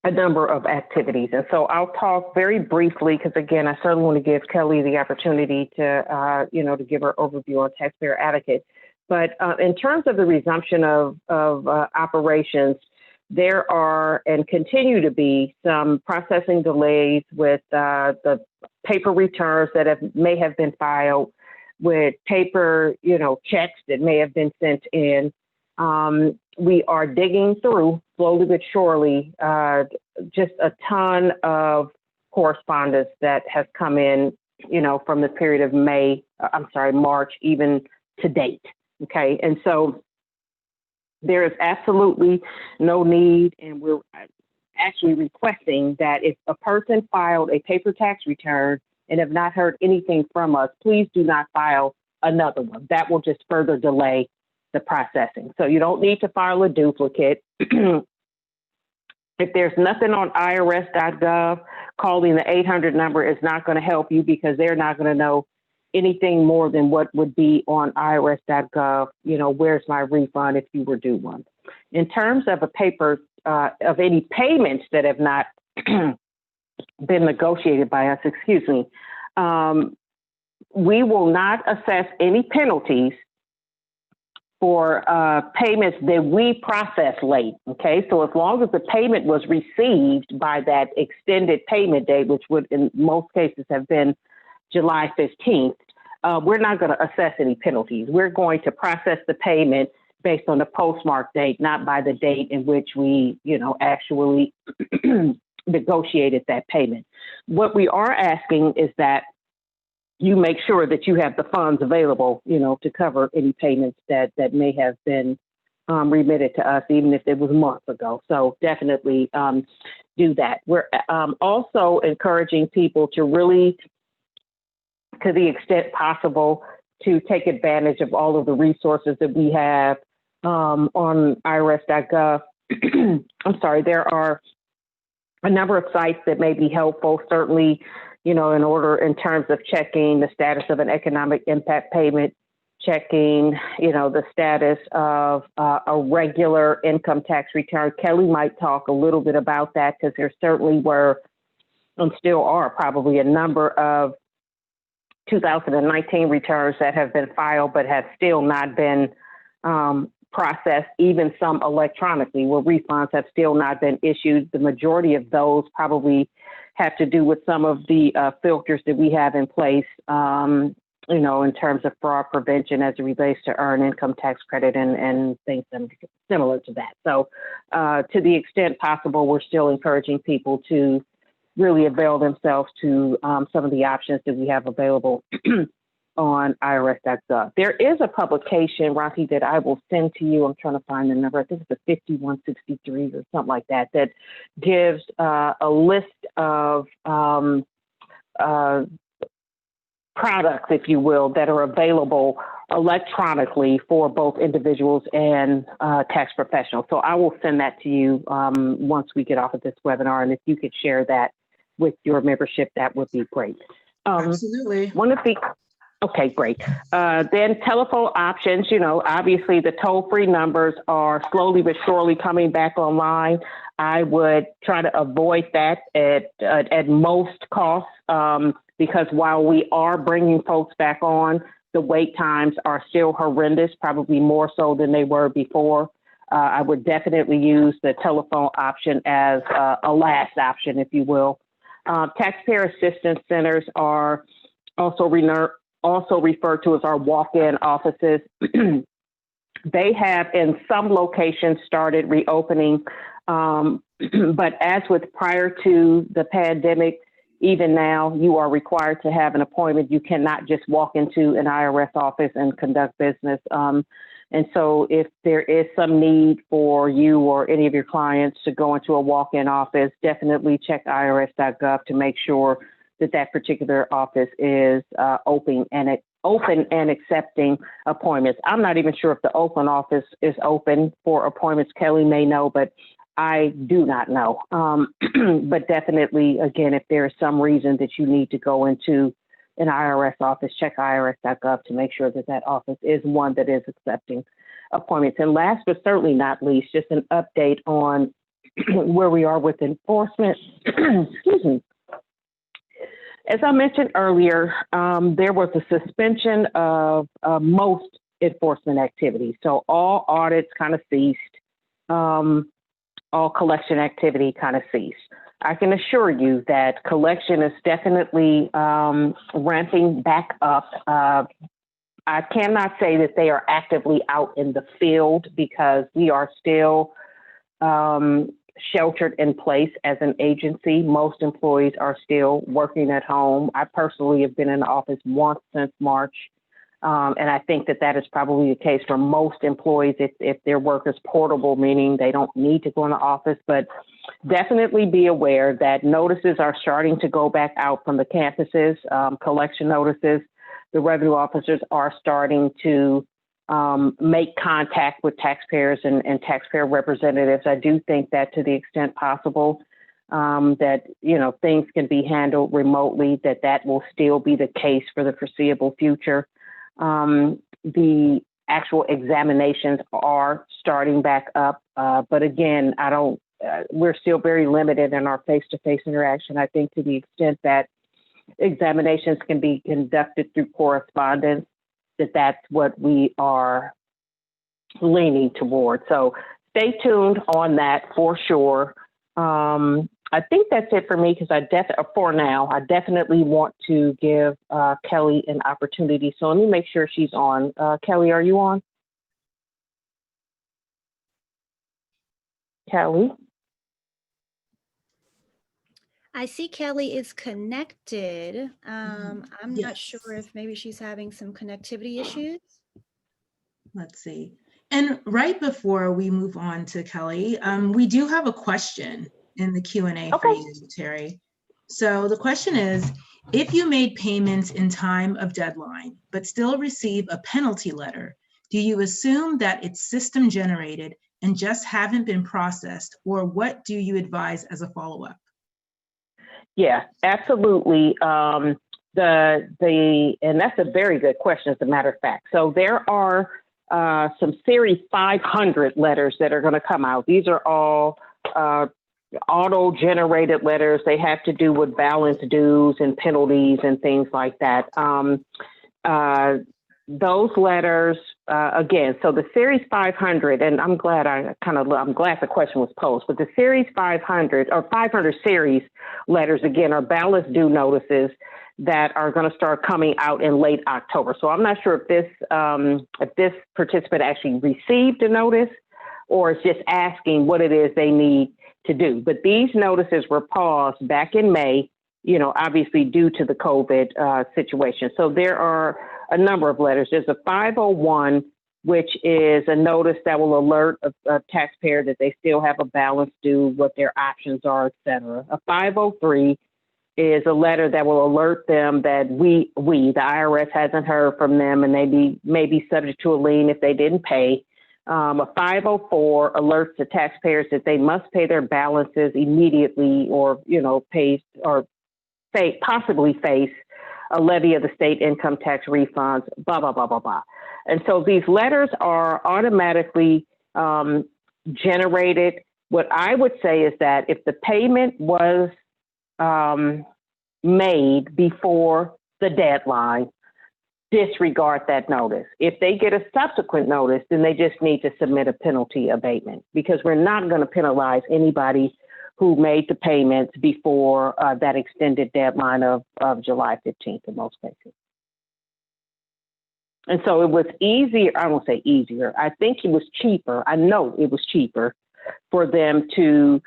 a number of activities. And so I'll talk very briefly, because again, I certainly want to give Kelly the opportunity to, to give her overview on Taxpayer Advocate. But in terms of the resumption of operations, there are and continue to be some processing delays with the paper returns that may have been filed, with paper, checks that may have been sent in. We are digging through slowly but surely just a ton of correspondence that has come in, from the period of March, even to date. Okay. And so there is absolutely no need, and we're actually requesting that if a person filed a paper tax return and have not heard anything from us, please do not file another one. That will just further delay the processing. So you don't need to file a duplicate. If there's nothing on irs.gov, calling the 800 number is not going to help you, because they're not going to know anything more than what would be on irs.gov. Where's my refund if you were due one? In terms of a paper, of any payments that have not been negotiated by us, we will not assess any penalties for payments that we process late. Okay, so as long as the payment was received by that extended payment date, which would in most cases have been July 15th, we're not going to assess any penalties. We're going to process the payment based on the postmark date, not by the date in which we, actually negotiated that payment. What we are asking is that you make sure that you have the funds available, to cover any payments that may have been remitted to us, even if it was months ago. So definitely do that. We're also encouraging people to really, to the extent possible, to take advantage of all of the resources that we have on irs.gov. There are a number of sites that may be helpful, certainly, in terms of checking the status of an economic impact payment, checking, the status of a regular income tax return. Kelly might talk a little bit about that, because there certainly were and still are probably a number of 2019 returns that have been filed but have still not been processed, even some electronically, where refunds have still not been issued. The majority of those probably have to do with some of the filters that we have in place, in terms of fraud prevention as it relates to earned income tax credit and things similar to that. So to the extent possible, we're still encouraging people to really avail themselves to some of the options that we have available on irs.gov. There is a publication, Rafi, that I will send to you. I'm trying to find the number. I think it's a 5163 or something like that, that gives a list of products, if you will, that are available electronically for both individuals and tax professionals. So I will send that to you once we get off of this webinar. And if you could share that with your membership, that would be great. Absolutely. One of the Okay, great. Then telephone options, obviously the toll-free numbers are slowly but surely coming back online. I would try to avoid that at most costs, because while we are bringing folks back on, the wait times are still horrendous, probably more so than they were before. I would definitely use the telephone option as a last option, if you will. Taxpayer assistance centers are also referred to as our walk-in offices. They have in some locations started reopening, but as with prior to the pandemic, even now you are required to have an appointment. You cannot just walk into an IRS office and conduct business. And so if there is some need for you or any of your clients to go into a walk-in office, definitely check irs.gov to make sure that particular office is open and accepting appointments. I'm not even sure if the Oakland office is open for appointments. Kelly may know, but I do not know. But definitely, again, if there is some reason that you need to go into an IRS office, check irs.gov to make sure that office is one that is accepting appointments. And last but certainly not least, just an update on where we are with enforcement. Excuse me. As I mentioned earlier, there was a suspension of most enforcement activities. So all audits kind of ceased, all collection activity kind of ceased. I can assure you that collection is definitely ramping back up. I cannot say that they are actively out in the field because we are still sheltered in place as an agency. Most employees are still working at home. I personally have been in the office once since March. And I think that is probably the case for most employees if their work is portable, meaning they don't need to go in the office. But definitely be aware that notices are starting to go back out from the campuses, collection notices. The revenue officers are starting to make contact with taxpayers and taxpayer representatives. I do think that to the extent possible, that, things can be handled remotely, that will still be the case for the foreseeable future. The actual examinations are starting back up. But again, we're still very limited in our face-to-face interaction. I think to the extent that examinations can be conducted through correspondence, that's what we are leaning toward. So stay tuned on that for sure. I think that's it for me because for now, I definitely want to give Kelly an opportunity. So let me make sure she's on. Kelly, are you on? Kelly? I see Kelly is connected. I'm not sure Yes. if maybe she's having some connectivity issues. Let's see. And right before we move on to Kelly, we do have a question in the Q&A for you, Terry. So the question is, if you made payments in time of deadline, but still receive a penalty letter, do you assume that it's system generated and just haven't been processed, or what do you advise as a follow-up? Yeah, absolutely. And that's a very good question, as a matter of fact. So there are some Series 500 letters that are going to come out. These are all auto-generated letters. They have to do with balance dues and penalties and things like that. Those letters, again, so the Series 500, and I'm glad the question was posed, but the Series 500 or 500 series letters, again, are balance due notices that are going to start coming out in late October. So I'm not sure if this participant actually received a notice or is just asking what it is they need to do. But these notices were paused back in May, obviously due to the COVID situation. So there are a number of letters. There's a 501, which is a notice that will alert a taxpayer that they still have a balance due, what their options are, et cetera. A 503 is a letter that will alert them that the IRS hasn't heard from them and they may be subject to a lien if they didn't pay. A 504 alerts the taxpayers that they must pay their balances immediately or, possibly face a levy of the state income tax refunds, blah, blah, blah, blah, blah. And so these letters are automatically generated. What I would say is that if the payment was made before the deadline, disregard that notice. If they get a subsequent notice, then they just need to submit a penalty abatement, because we're not going to penalize anybody who made the payments before that extended deadline of July 15th in most cases. And so it was easier, I won't say easier, I think it was cheaper, I know it was cheaper for them to,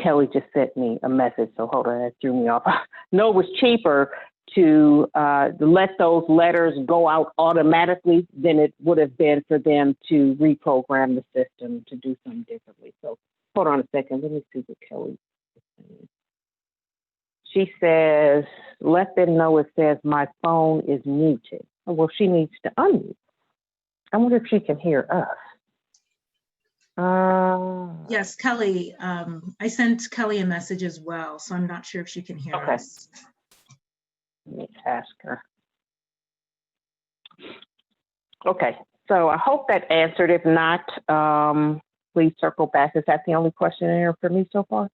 Kelly just sent me a message, so hold on, that threw me off. No, it was cheaper to let those letters go out automatically than it would have been for them to reprogram the system to do something differently. So hold on a second, let me see what Kelly is saying. She says, let them know it says my phone is muted. Oh, well, she needs to unmute. I wonder if she can hear us. Yes, Kelly, I sent Kelly a message as well, so I'm not sure if she can hear us. Let me ask her. Okay, so I hope that answered. If not, please circle back. Is that the only question in here for me so far?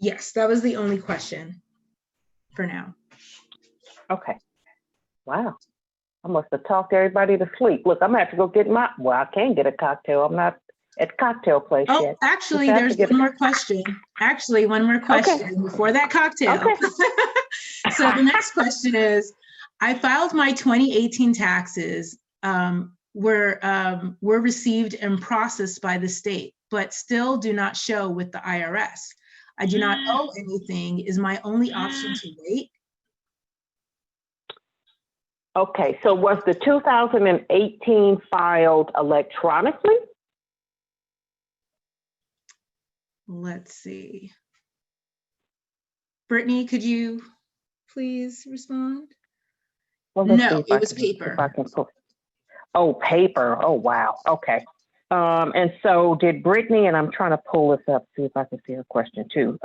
Yes, that was the only question for now. Okay. Wow. I must have talked everybody to sleep. Look, I'm gonna have to go get well, I can get a cocktail. I'm not at cocktail place Oh, yet. actually, there's one more question. Actually, one more question before that cocktail. Okay. So the next question is, I filed my 2018 taxes, were received and processed by the state, but still do not show with the IRS. I do not owe anything. Is my only option to wait? Okay, so was the 2018 filed electronically? Let's see. Brittany, could you please respond? Well, no, it was paper. Oh, paper. Oh, wow. Okay. And so did Brittany, and I'm trying to pull this up, see if I can see her question too.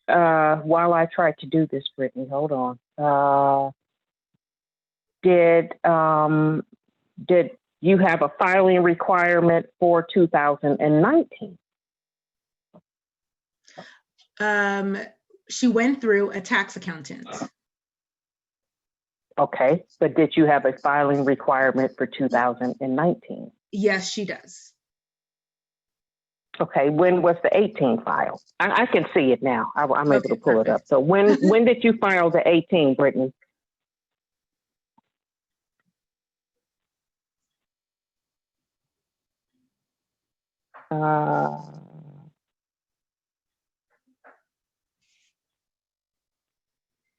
While I try to do this, Brittany, hold on. Did you have a filing requirement for 2019? She went through a tax accountant. Okay, but did you have a filing requirement for 2019? Yes, she does. Okay, when was the 18 filed? I can see it now. I'm able to pull perfect. it up. So when did you file the 18, Brittany?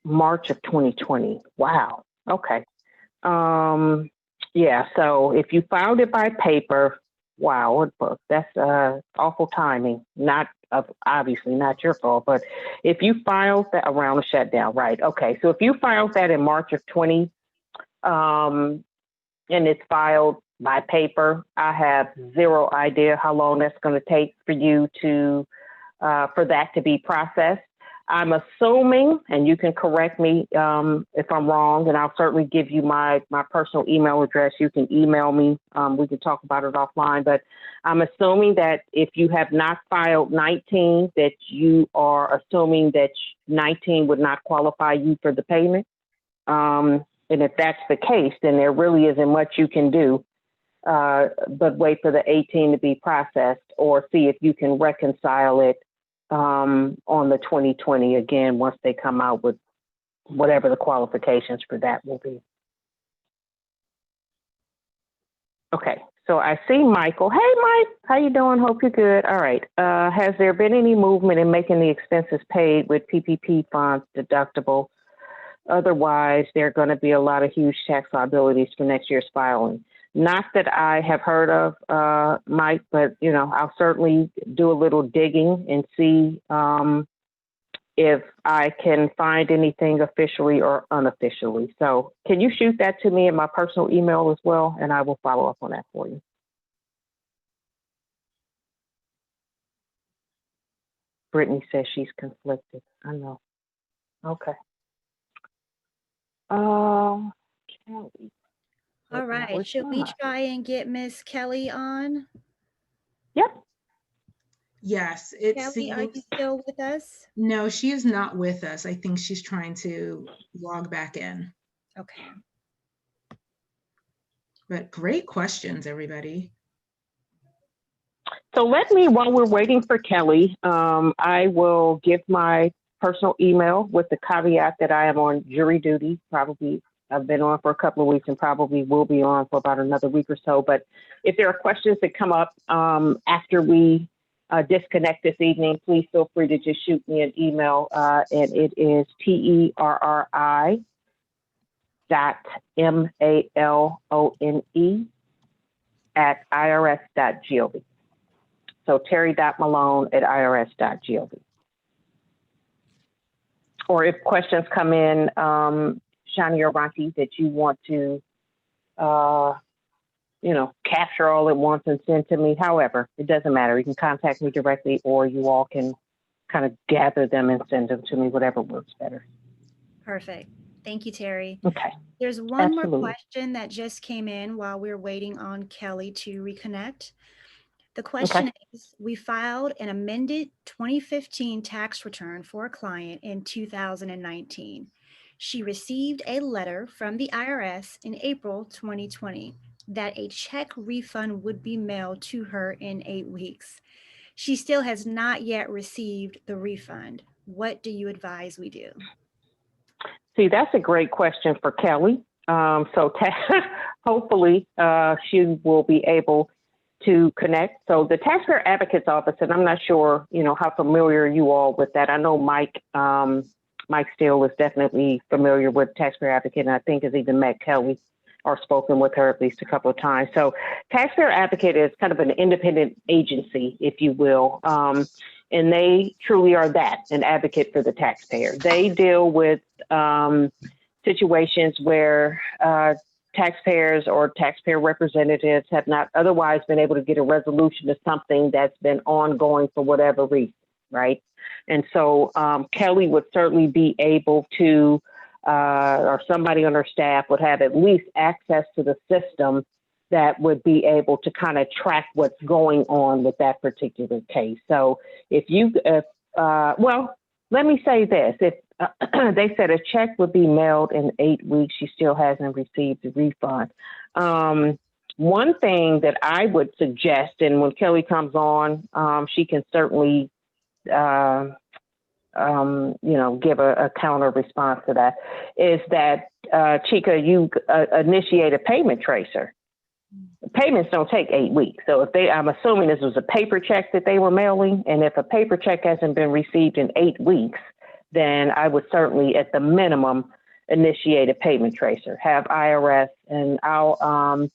March of 2020. Wow. Okay. Yeah. So if you filed it by paper, wow, that's awful timing. Not obviously not your fault, but if you filed that around the shutdown, right? Okay. So if you filed that in March of 20, and it's filed by paper, I have zero idea how long that's going to take for you to for that to be processed. I'm assuming, and you can correct me if I'm wrong, and I'll certainly give you my personal email address. You can email me. We can talk about it offline, but I'm assuming that if you have not filed 19, that you are assuming that 19 would not qualify you for the payment. And if that's the case, then there really isn't much you can do but wait for the 18 to be processed, or see if you can reconcile it on the 2020 again, once they come out with whatever the qualifications for that will be. Okay, so I see Michael. Hey, Mike, how you doing? Hope you're good. All right. Has there been any movement in making the expenses paid with PPP funds deductible? Otherwise, there are going to be a lot of huge tax liabilities for next year's filing. Not that I have heard of, Mike, but, you know, I'll certainly do a little digging and see if I can find anything officially or unofficially. So can you shoot that to me in my personal email as well? And I will follow up on that for you. Brittany says she's conflicted. I know. Okay. Kelly. All right. Should we try and get Miss Kelly on? Yep. Yes, it Kelly, are you seems. still with us? No, she is not with us. I think she's trying to log back in. Okay. But great questions, everybody. So while we're waiting for Kelly, I will give my personal email with the caveat that I am on jury duty. Probably I've been on for a couple of weeks and probably will be on for about another week or so. But if there are questions that come up after we disconnect this evening, please feel free to just shoot me an email. And it is terri.malone@irs.gov. So terry.malone@irs.gov. Or if questions come in, Shani or Ronti, that you want to, capture all at once and send to me. However, it doesn't matter. You can contact me directly, or you all can kind of gather them and send them to me, whatever works better. Perfect. Thank you, Terry. Okay. There's one more Absolutely. question that just came in while we're waiting on Kelly to reconnect. The question is, we filed an amended 2015 tax return for a client in 2019. She received a letter from the IRS in April 2020 that a check refund would be mailed to her in 8 weeks. She still has not yet received the refund. What do you advise we do? See, that's a great question for Kelly. Hopefully she will be able to connect. So the Taxpayer Advocate's Office, and I'm not sure, how familiar you all with that. I know Mike Steele is definitely familiar with Taxpayer Advocate, and I think has even met Kelly or spoken with her at least a couple of times. So Taxpayer Advocate is kind of an independent agency, if you will. And they truly are that, an advocate for the taxpayer. They deal with situations where taxpayers or taxpayer representatives have not otherwise been able to get a resolution to something that's been ongoing for whatever reason, right? And so Kelly would certainly be able to, or somebody on her staff would have at least access to the system that would be able to kind of track what's going on with that particular case. So let me say this. If they said a check would be mailed in 8 weeks, she still hasn't received the refund. One thing that I would suggest, and when Kelly comes on, she can certainly, give a counter response to that, is that, Chica, you initiate a payment tracer. Payments don't take 8 weeks. So I'm assuming this was a paper check that they were mailing. And if a paper check hasn't been received in 8 weeks, then I would certainly, at the minimum, initiate a payment tracer, have IRS, and I'll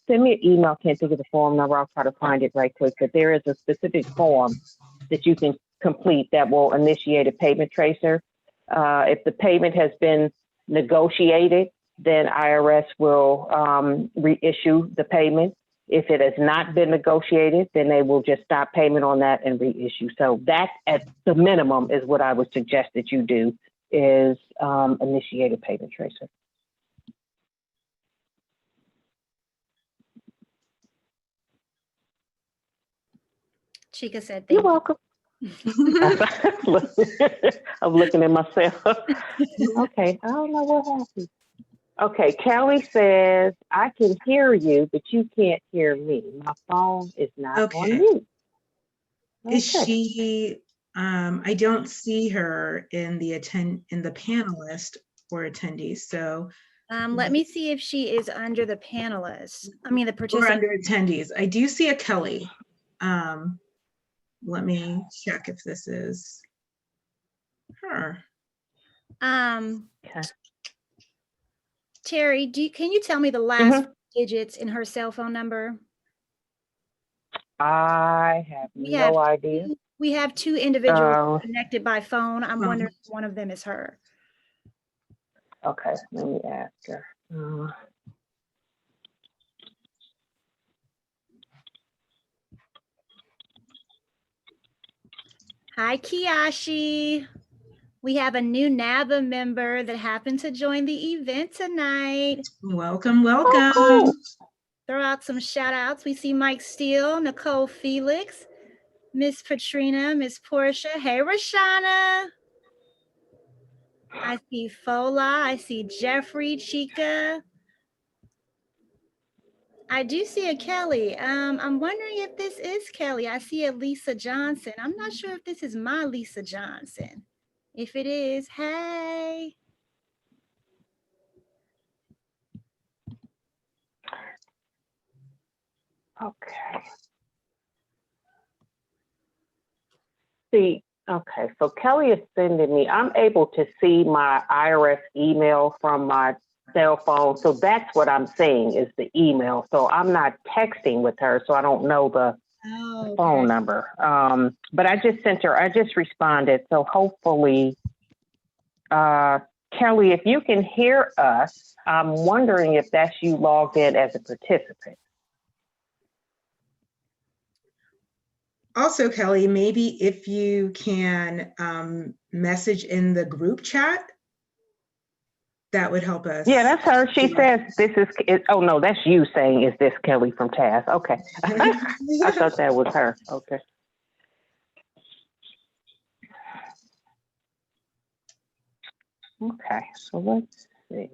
send me an email. Can't think of the form number. I'll try to find it right quick. But there is a specific form that you can complete that will initiate a payment tracer. If the payment has been negotiated, then IRS will reissue the payment. If it has not been negotiated, then they will just stop payment on that and reissue. So that, at the minimum, is what I would suggest that you do, is initiate a payment tracer. Chica said, You're thank welcome. I'm looking at myself. Okay, I don't know what happened. Okay, Kelly says, I can hear you, but you can't hear me. My phone is not on mute. Okay. Is she, I don't see her in the panelist or attendees, so. let me see if she is under the panelists. I mean, the Or participants. under attendees. I do see a Kelly. Let me check if this is her. Okay. Terry, can you tell me the last digits in her cell phone number? I have no idea. We have 2 individuals connected by phone. I'm wondering if one of them is her. Okay, let me ask her. Hi, Kiyashi. We have a new NABA member that happened to join the event tonight. Welcome, Oh, welcome. cool. Throw out some shout outs. We see Mike Steele, Nicole Felix, Miss Patrina, Miss Portia. Hey, Rashana. I see Fola. I see Jeffrey, Chica. I do see a Kelly. I'm wondering if this is Kelly. I see a Lisa Johnson. I'm not sure if this is my Lisa Johnson. If it is, hey. Okay. See, okay, so Kelly is sending me, I'm able to see my IRS email from my cell phone. So that's what I'm seeing is the email. So I'm not texting with her, so I don't know the phone number. But I just sent her, I just responded. So hopefully, Kelly, if you can hear us, I'm wondering if that's you logged in as a participant. Also, Kelly, maybe if you can message in the group chat, that would help us. Yeah, that's her. She says this is, oh no, that's you saying, is this Kelly from TAS? Okay. I thought that was her. Okay. Okay, so let's see.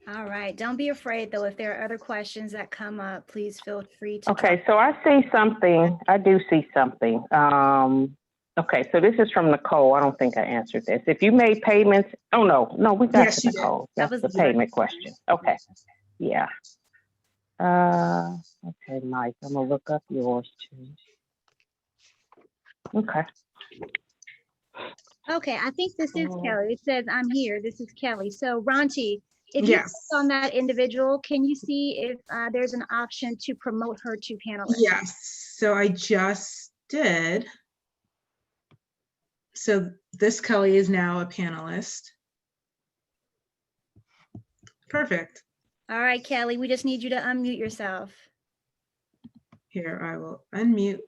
All right. Don't be afraid, though. If there are other questions that come up, please feel free to. Okay, so I see something. I do see something. Okay, so this is from Nicole. I don't think I answered this. If you made payments, oh no, we got Yes, to you did. Nicole. That That's was the payment question. Okay, yeah. Okay, Mike, I'm gonna look up yours too. Okay. Okay, I think this is Kelly. It says I'm here. This is Kelly. So Ronti, if you Yes. click on that individual, can you see if there's an option to promote her to panelist? Yes. So I just did. So this Kelly is now a panelist. Perfect. All right, Kelly, we just need you to unmute yourself. Here, I will unmute.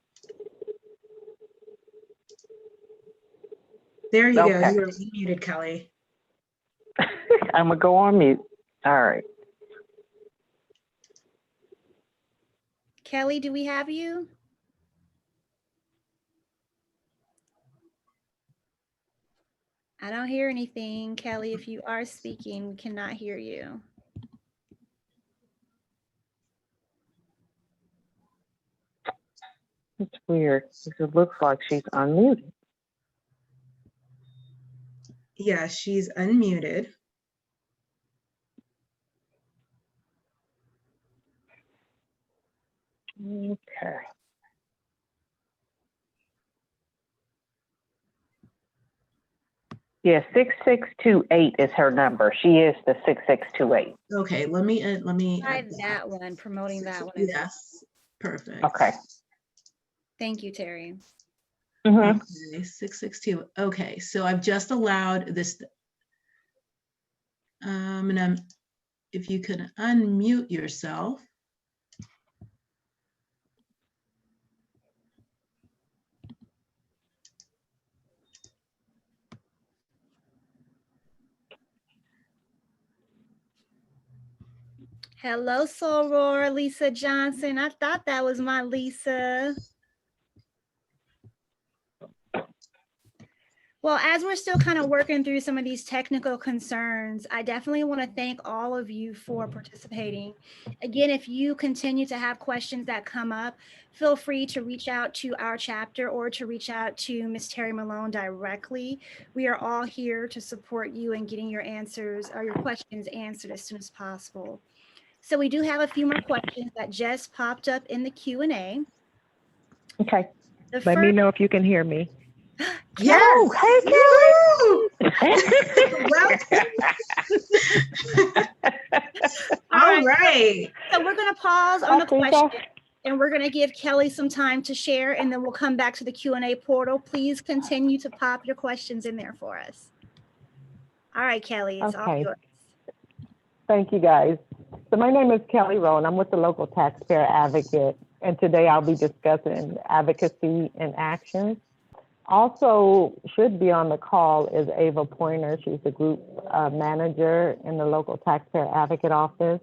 There you Okay. go. You are unmuted, Kelly. I'm gonna go on mute. All right. Kelly, do we have you? I don't hear anything. Kelly, if you are speaking, we cannot hear you. It's weird because it looks like she's unmuted. Yeah, she's unmuted. Okay. Yeah, 6628 is her number. She is the 6628. Okay, let me. Try that one, promoting that one. Yes, perfect. Okay. Thank you, Terry. Mm-hmm. Okay, 662. Okay, so I've just allowed this. And if you could unmute yourself. Hello, Soror, Lisa Johnson. I thought that was my Lisa. Well, as we're still kind of working through some of these technical concerns, I definitely want to thank all of you for participating. Again, if you continue to have questions that come up, feel free to reach out to our chapter or to reach out to Ms. Terry Malone directly. We are all here to support you in getting your answers or your questions answered as soon as possible. So we do have a few more questions that just popped up in the Q&A. Okay. Let me know if you can hear me. Yes. Oh, hey, All right. So we're going to pause on the question and we're going to give Kelly some time to share and then we'll come back to the Q&A portal. Please continue to pop your questions in there for us. All right, Kelly, it's all Okay, yours. thank you guys. So my name is Kelly Rowe, and I'm with the local taxpayer advocate. And today I'll be discussing advocacy in action. Also should be on the call is Ava Pointer. She's the group manager in the local taxpayer advocate office.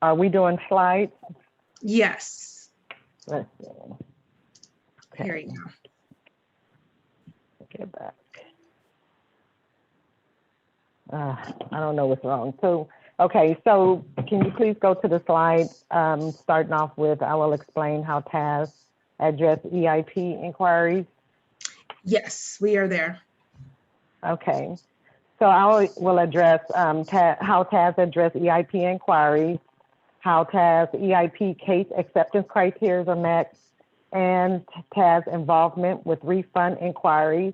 Are we doing slides? Yes. Let's see. Here Okay, you go. get back. I don't know what's wrong. So, okay, so can you please go to the slide, starting off with, I will explain how TAS address EIP inquiries. Yes, we are there. Okay, so I will address how TAS address EIP inquiries, how TAS EIP case acceptance criteria are met, and TAS involvement with refund inquiries.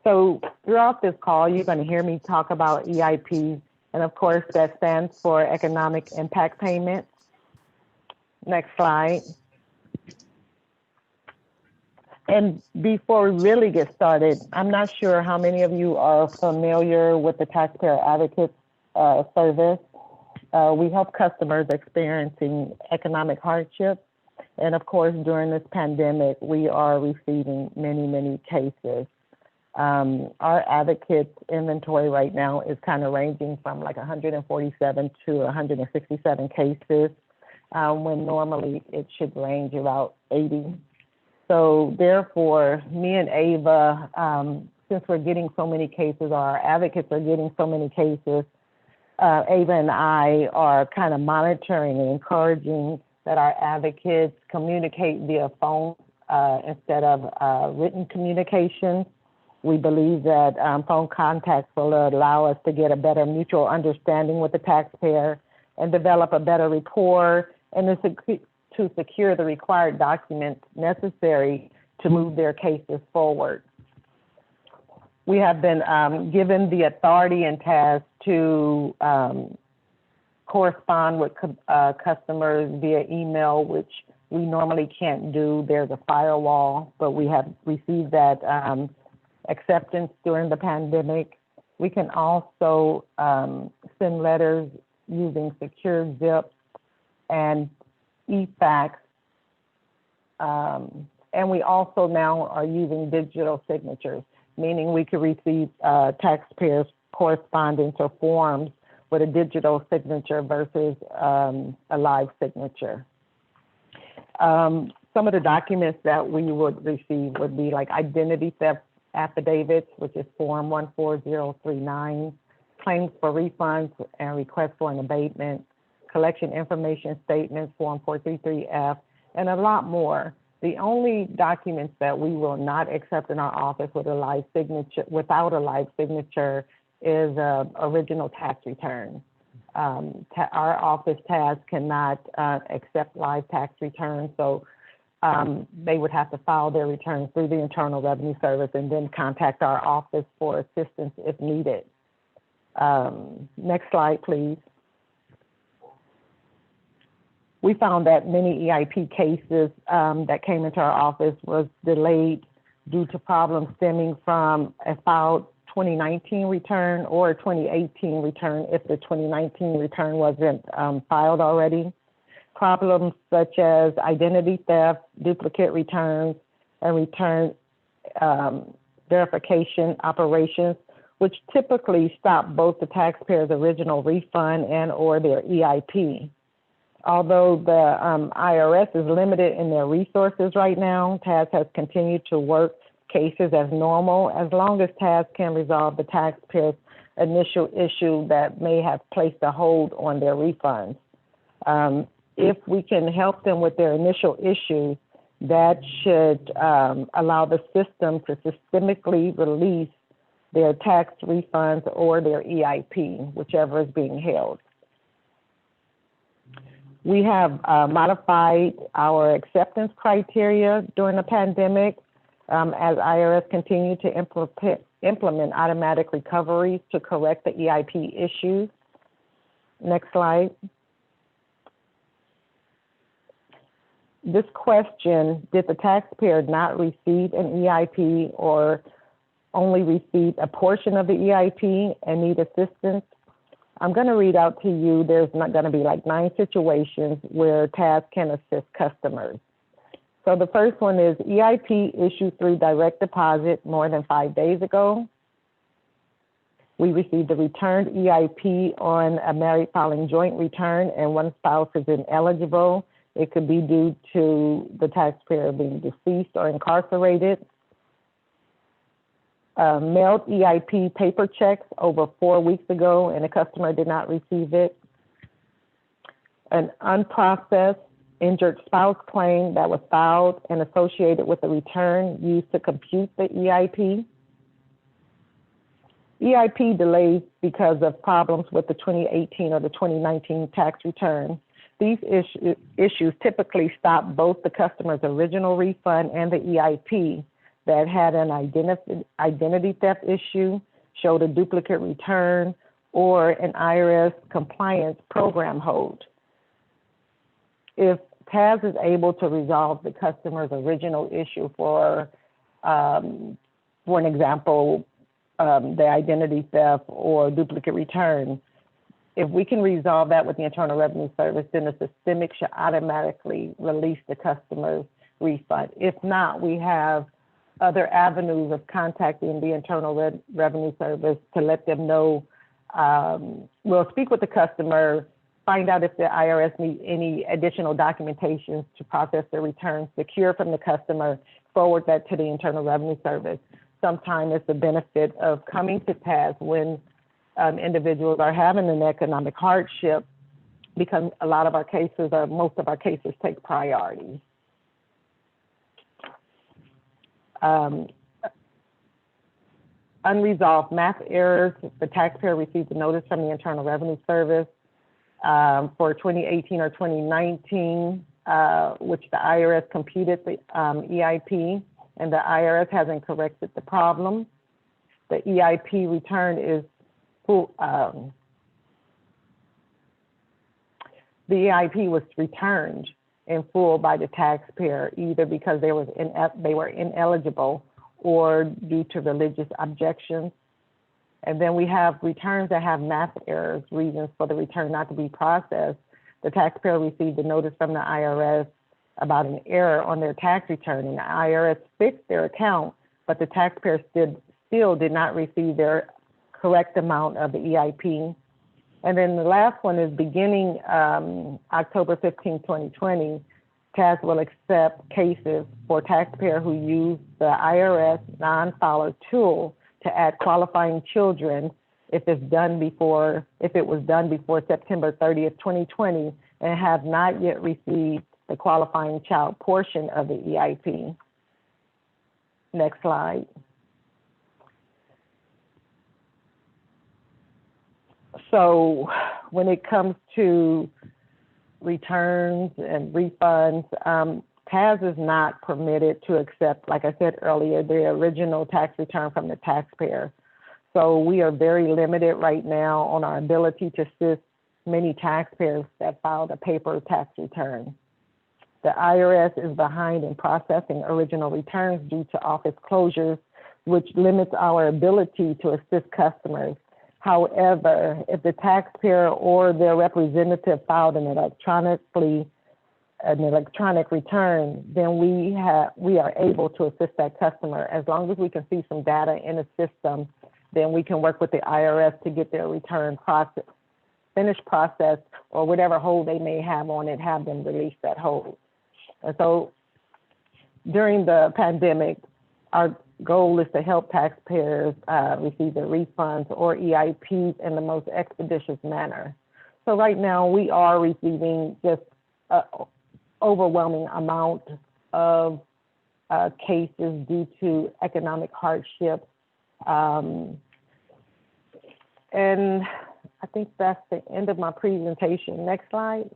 So throughout this call, you're going to hear me talk about EIP, and of course that stands for Economic Impact Payments. Next slide. And before we really get started, I'm not sure how many of you are familiar with the Taxpayer Advocate Service. We help customers experiencing economic hardship. And of course, during this pandemic, we are receiving many, many cases. Our advocates inventory right now is kind of ranging from like 147 to 167 cases, when normally it should range about 80. So therefore, me and Ava, since we're getting so many cases, our advocates are getting so many cases, Ava and I are kind of monitoring and encouraging that our advocates communicate via phone instead of written communication. We believe that phone contacts will allow us to get a better mutual understanding with the taxpayer and develop a better rapport and to secure the required documents necessary to move their cases forward. We have been given the authority and task to correspond with customers via email, which we normally can't do. There's a firewall, but we have received that acceptance during the pandemic. We can also send letters using secure zip and e-fax. And we also now are using digital signatures, meaning we could receive taxpayers' correspondence or forms with a digital signature versus a live signature. Some of the documents that we would receive would be like identity theft affidavits, which is Form 14039, claims for refunds and requests for an abatement, collection information statements, Form 433F, and a lot more. The only documents that we will not accept in our office with a live signature, without a live signature, is original tax return. Our office task cannot accept live tax returns, so they would have to file their returns through the Internal Revenue Service and then contact our office for assistance if needed. Next slide, please. We found that many EIP cases that came into our office was delayed due to problems stemming from a filed 2019 return or a 2018 return if the 2019 return wasn't filed already. Problems such as identity theft, duplicate returns, and return verification operations, which typically stop both the taxpayer's original refund and or their EIP. Although the IRS is limited in their resources right now, TAS has continued to work cases as normal as long as TAS can resolve the taxpayer's initial issue that may have placed a hold on their refunds. If we can help them with their initial issue, that should allow the system to systemically release their tax refunds or their EIP, whichever is being held. We have modified our acceptance criteria during the pandemic as IRS continued to implement automatic recoveries to correct the EIP issues. Next slide. This question, did the taxpayer not receive an EIP or only received a portion of the EIP and need assistance, I'm going to read out to you, there's not going to be like 9 situations where TAS can assist customers. So the first one is EIP issued through direct deposit more than 5 days ago. We received a returned EIP on a married filing joint return and one spouse is ineligible. It could be due to the taxpayer being deceased or incarcerated. Mailed EIP paper checks over 4 weeks ago and the customer did not receive it. An unprocessed injured spouse claim that was filed and associated with the return used to compute the EIP. EIP delays because of problems with the 2018 or the 2019 tax return. These issues typically stop both the customer's original refund and the EIP that had an identity theft issue, showed a duplicate return, or an IRS compliance program hold. If TAS is able to resolve the customer's original issue for an example, the identity theft or duplicate return, if we can resolve that with the Internal Revenue Service, then the systemic should automatically release the customer's refund. If not, we have other avenues of contacting the Internal Revenue Service to let them know. We'll speak with the customer, find out if the IRS needs any additional documentation to process the return, secure from the customer, forward that to the Internal Revenue Service. Sometimes it's the benefit of coming to TAS when individuals are having an economic hardship, because a lot of our cases, or most of our cases, take priority. Unresolved math errors. The taxpayer received a notice from the Internal Revenue Service for 2018 or 2019, which the IRS computed the EIP, and the IRS hasn't corrected the problem. The EIP return is full. The EIP was returned in full by the taxpayer, either because they were ineligible or due to religious objections. And then we have returns that have math errors, reasons for the return not to be processed. The taxpayer received a notice from the IRS about an error on their tax return, and the IRS fixed their account, but the taxpayer still did not receive their correct amount of the EIP. And then the last one is beginning October 15, 2020, TAS will accept cases for taxpayer who use the IRS non-filer tool to add qualifying children if it was done before September 30th, 2020, and have not yet received the qualifying child portion of the EIP. Next slide. So when it comes to returns and refunds, TAS is not permitted to accept, like I said earlier, the original tax return from the taxpayer. So we are very limited right now on our ability to assist many taxpayers that filed a paper tax return. The IRS is behind in processing original returns due to office closures, which limits our ability to assist customers. However, if the taxpayer or their representative filed an electronic return, then we are able to assist that customer. As long as we can see some data in the system, then we can work with the IRS to get their return finished process, or whatever hold they may have on it, have them release that hold. And so during the pandemic, our goal is to help taxpayers receive their refunds or EIPs in the most expeditious manner. So right now we are receiving just an overwhelming amount of cases due to economic hardship. And I think that's the end of my presentation. Next slide.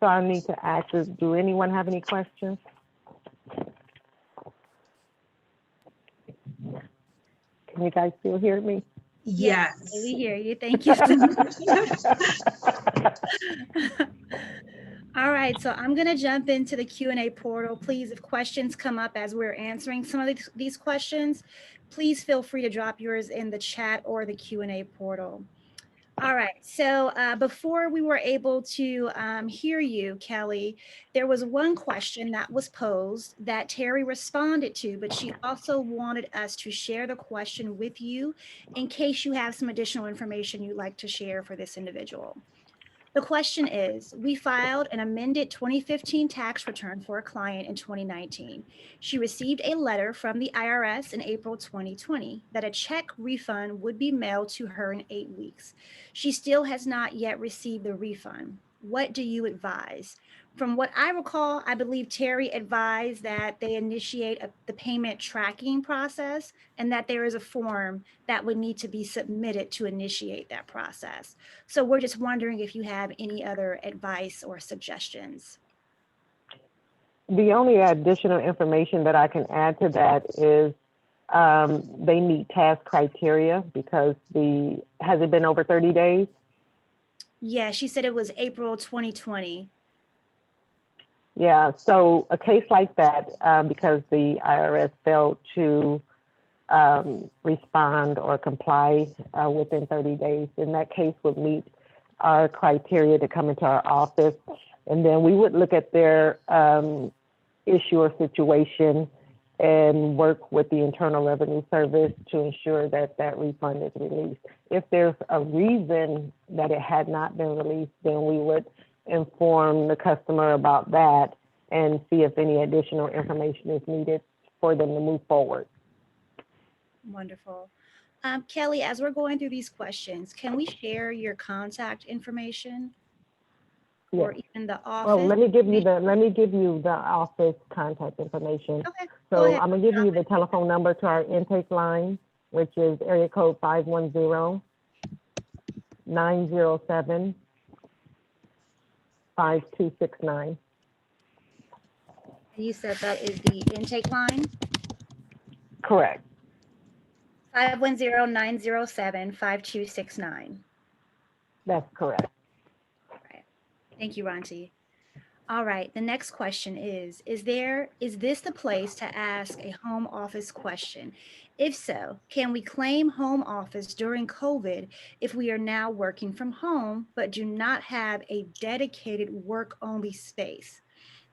So I need to ask, do anyone have any questions? Can you guys still hear me? Yes. We hear you. Thank you so much. All right, so I'm going to jump into the Q&A portal. Please, if questions come up as we're answering some of these questions, please feel free to drop yours in the chat or the Q&A portal. All right, so before we were able to hear you, Kelly, there was one question that was posed that Terry responded to, but she also wanted us to share the question with you in case you have some additional information you'd like to share for this individual. The question is, we filed an amended 2015 tax return for a client in 2019. She received a letter from the IRS in April 2020 that a check refund would be mailed to her in 8 weeks. She still has not yet received the refund. What do you advise? From what I recall, I believe Terry advised that they initiate the payment tracking process and that there is a form that would need to be submitted to initiate that process. So we're just wondering if you have any other advice or suggestions. The only additional information that I can add to that is they meet task criteria because has it been over 30 days? Yeah, she said it was April 2020. Yeah, so a case like that, because the IRS failed to respond or comply within 30 days, then that case would meet our criteria to come into our office. And then we would look at their issue or situation and work with the Internal Revenue Service to ensure that that refund is released. If there's a reason that it had not been released, then we would inform the customer about that and see if any additional information is needed for them to move forward. Wonderful. Kelly, as we're going through these questions, can we share your contact information? Yes. Or even the office? Well, let me give you the office contact information. Okay, So go ahead. I'm gonna give you the telephone number to our intake line, which is area code 510-907-5269. You said that is the intake line? Correct. 510-907-5269. That's correct. Right. Thank you, Ronti. All right, the next question is this the place to ask a home office question? If so, can we claim home office during COVID if we are now working from home, but do not have a dedicated work-only space?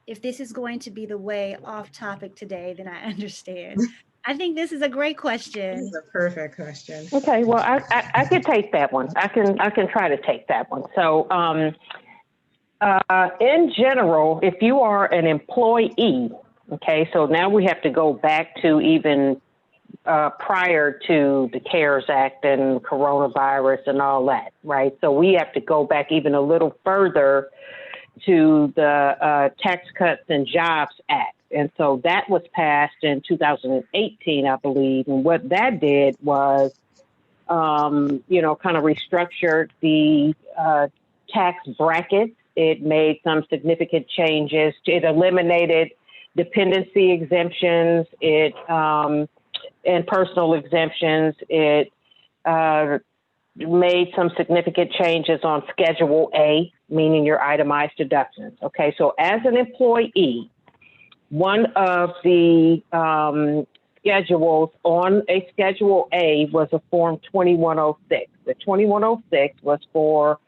If this is going to be the way off topic today, then I understand. I think this is a great This question. is a perfect question. Okay, well, I can take that one. I can try to take that one. So, in general, if you are an employee, okay, so now we have to go back to even prior to the CARES Act and coronavirus and all that, right? So we have to go back even a little further to the Tax Cuts and Jobs Act. And so that was passed in 2018, I believe. And what that did was, kind of restructured the tax brackets. It made some significant changes. It eliminated dependency exemptions. And personal exemptions. It made some significant changes on Schedule A, meaning your itemized deductions. Okay, so as an employee, one of the schedules on a Schedule A was a Form 2106. The 2106 was for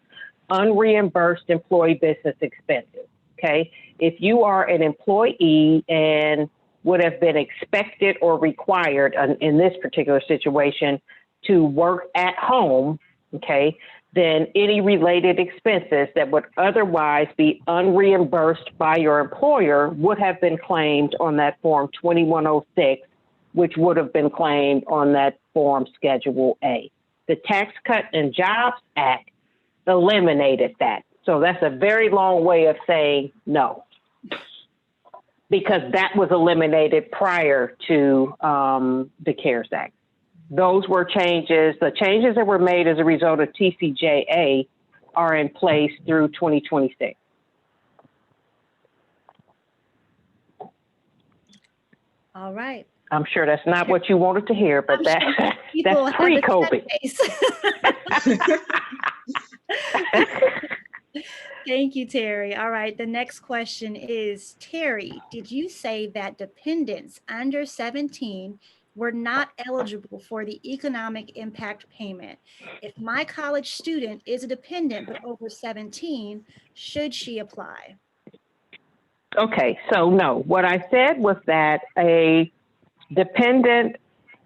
unreimbursed employee business expenses. Okay, if you are an employee and would have been expected or required in this particular situation to work at home, okay, then any related expenses that would otherwise be unreimbursed by your employer would have been claimed on that Form 2106, which would have been claimed on that Form Schedule A. The Tax Cut and Jobs Act eliminated that. So that's a very long way of saying no, because that was eliminated prior to the CARES Act. Those were changes. The changes that were made as a result of TCJA are in place through 2026. All right. I'm sure that's not what you wanted to hear, but that's pre-COVID. Thank you, Terry. All right, the next question is, Terry, did you say that dependents under 17 were not eligible for the economic impact payment? If my college student is a dependent but over 17, should she apply? Okay, so no, what I said was that a dependent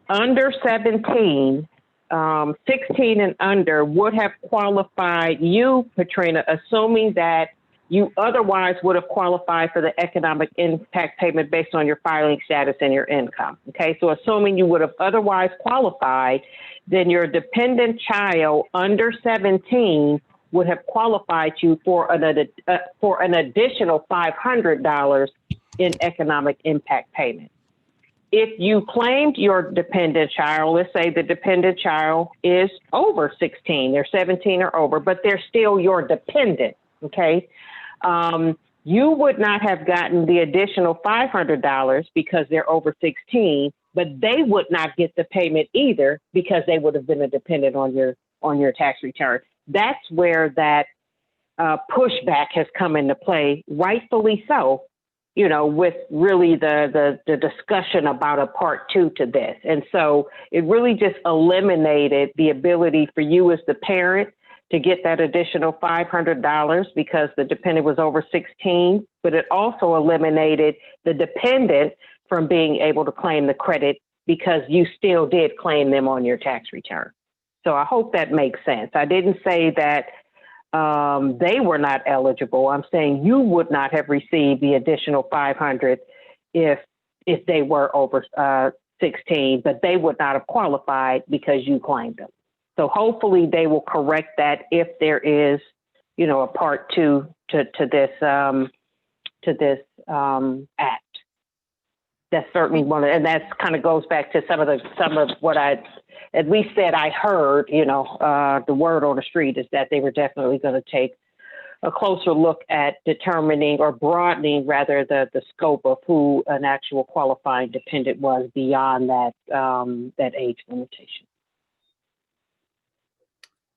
under 17, 16 and under would have qualified you, Katrina, assuming that you otherwise would have qualified for the economic impact payment based on your filing status and your income. Okay, so assuming you would have otherwise qualified, then your dependent child under 17 would have qualified you for an additional $500 in economic impact payment. If you claimed your dependent child, let's say the dependent child is over 16, they're 17 or over, but they're still your dependent, okay? You would not have gotten the additional $500 because they're over 16, but they would not get the payment either because they would have been a dependent on your tax return. That's where that pushback has come into play, rightfully so, you know, with really the discussion about a part two to this. And so it really just eliminated the ability for you as the parent to get that additional $500 because the dependent was over 16, but it also eliminated the dependent from being able to claim the credit because you still did claim them on your tax return. So I hope that makes sense. I didn't say that they were not eligible. I'm saying you would not have received the additional $500 if they were over 16, but they would not have qualified because you claimed them. So hopefully they will correct that if there is, you know, a part two to this act. That's certainly one, and that kind of goes back to some of what I at least said I heard. You know, the word on the street is that they were definitely going to take a closer look at determining or broadening rather the scope of who an actual qualifying dependent was beyond that age limitation.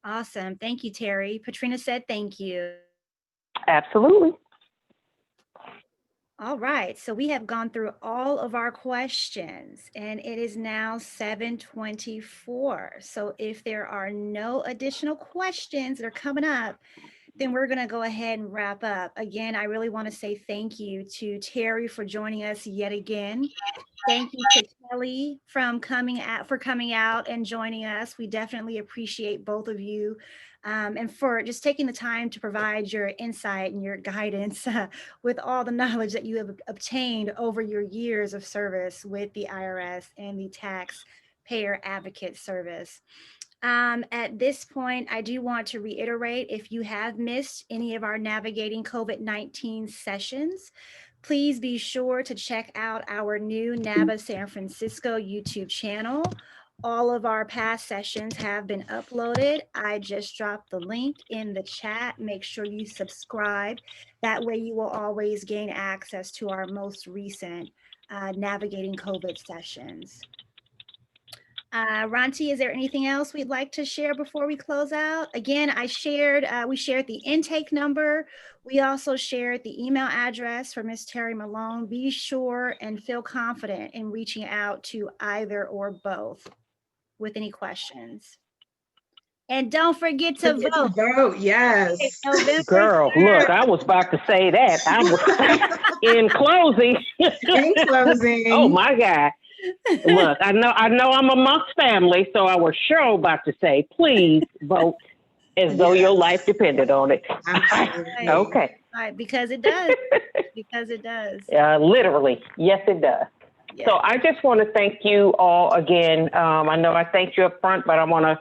Awesome. Thank you, Terry. Patrina said thank you. Absolutely. All right, so we have gone through all of our questions and it is now 7:24. So if there are no additional questions that are coming up, then we're going to go ahead and wrap up. Again, I really want to say thank you to Terry for joining us yet again. Thank you to Kelly for coming out and joining us. We definitely appreciate both of you and for just taking the time to provide your insight and your guidance with all the knowledge that you have obtained over your years of service with the IRS and the Taxpayer Advocate Service. At this point, I do want to reiterate, if you have missed any of our Navigating COVID-19 sessions, please be sure to check out our new NAVA San Francisco YouTube channel. All of our past sessions have been uploaded. I just dropped the link in the chat. Make sure you subscribe. That way you will always gain access to our most recent Navigating COVID sessions. Ronti, is there anything else we'd like to share before we close out? Again, we shared the intake number. We also shared the email address for Ms. Terry Malone. Be sure and feel confident in reaching out to either or both with any questions. And don't forget to vote. Vote, yes. Girl, look, I was about to say that. I was in closing. In closing. Oh my God. Look, I know I'm amongst family, so I was sure about to say, please vote as though your life depended on it. Absolutely. Okay. All right, because it does. Because it does. Literally, yes, it does. Yeah. So I just want to thank you all again. I know I thanked you up front, but I want to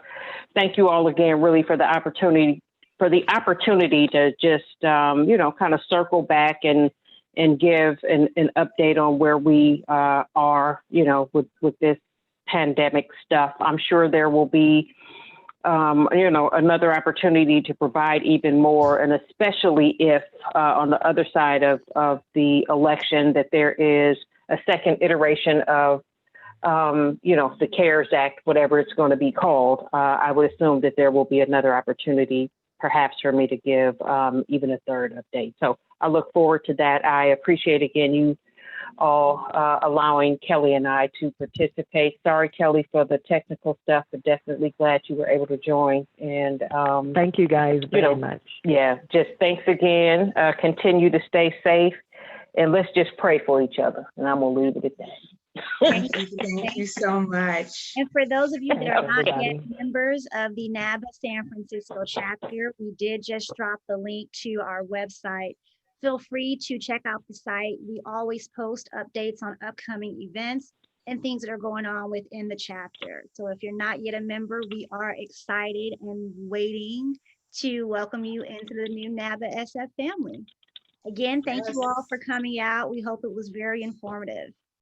thank you all again, really, for the opportunity to just, kind of circle back and give an update on where we are, with this pandemic stuff. I'm sure there will be, another opportunity to provide even more, and especially if on the other side of the election that there is a second iteration of, the CARES Act, whatever it's going to be called. I would assume that there will be another opportunity perhaps for me to give even a third update. So I look forward to that. I appreciate again you all allowing Kelly and I to participate. Sorry, Kelly, for the technical stuff, but definitely glad you were able to join. And Thank you guys very much. yeah, just thanks again. Continue to stay safe, and let's just pray for each other. And I'm gonna leave it at that. Thank you so much. And for those of you that are not yet Everybody. members of the NABA San Francisco chapter, we did just drop the link to our website. Feel free to check out the site. We always post updates on upcoming events and things that are going on within the chapter. So if you're not yet a member, we are excited and waiting to welcome you into the new NABA SF family. Again, thank you all for coming out. We hope it was very informative.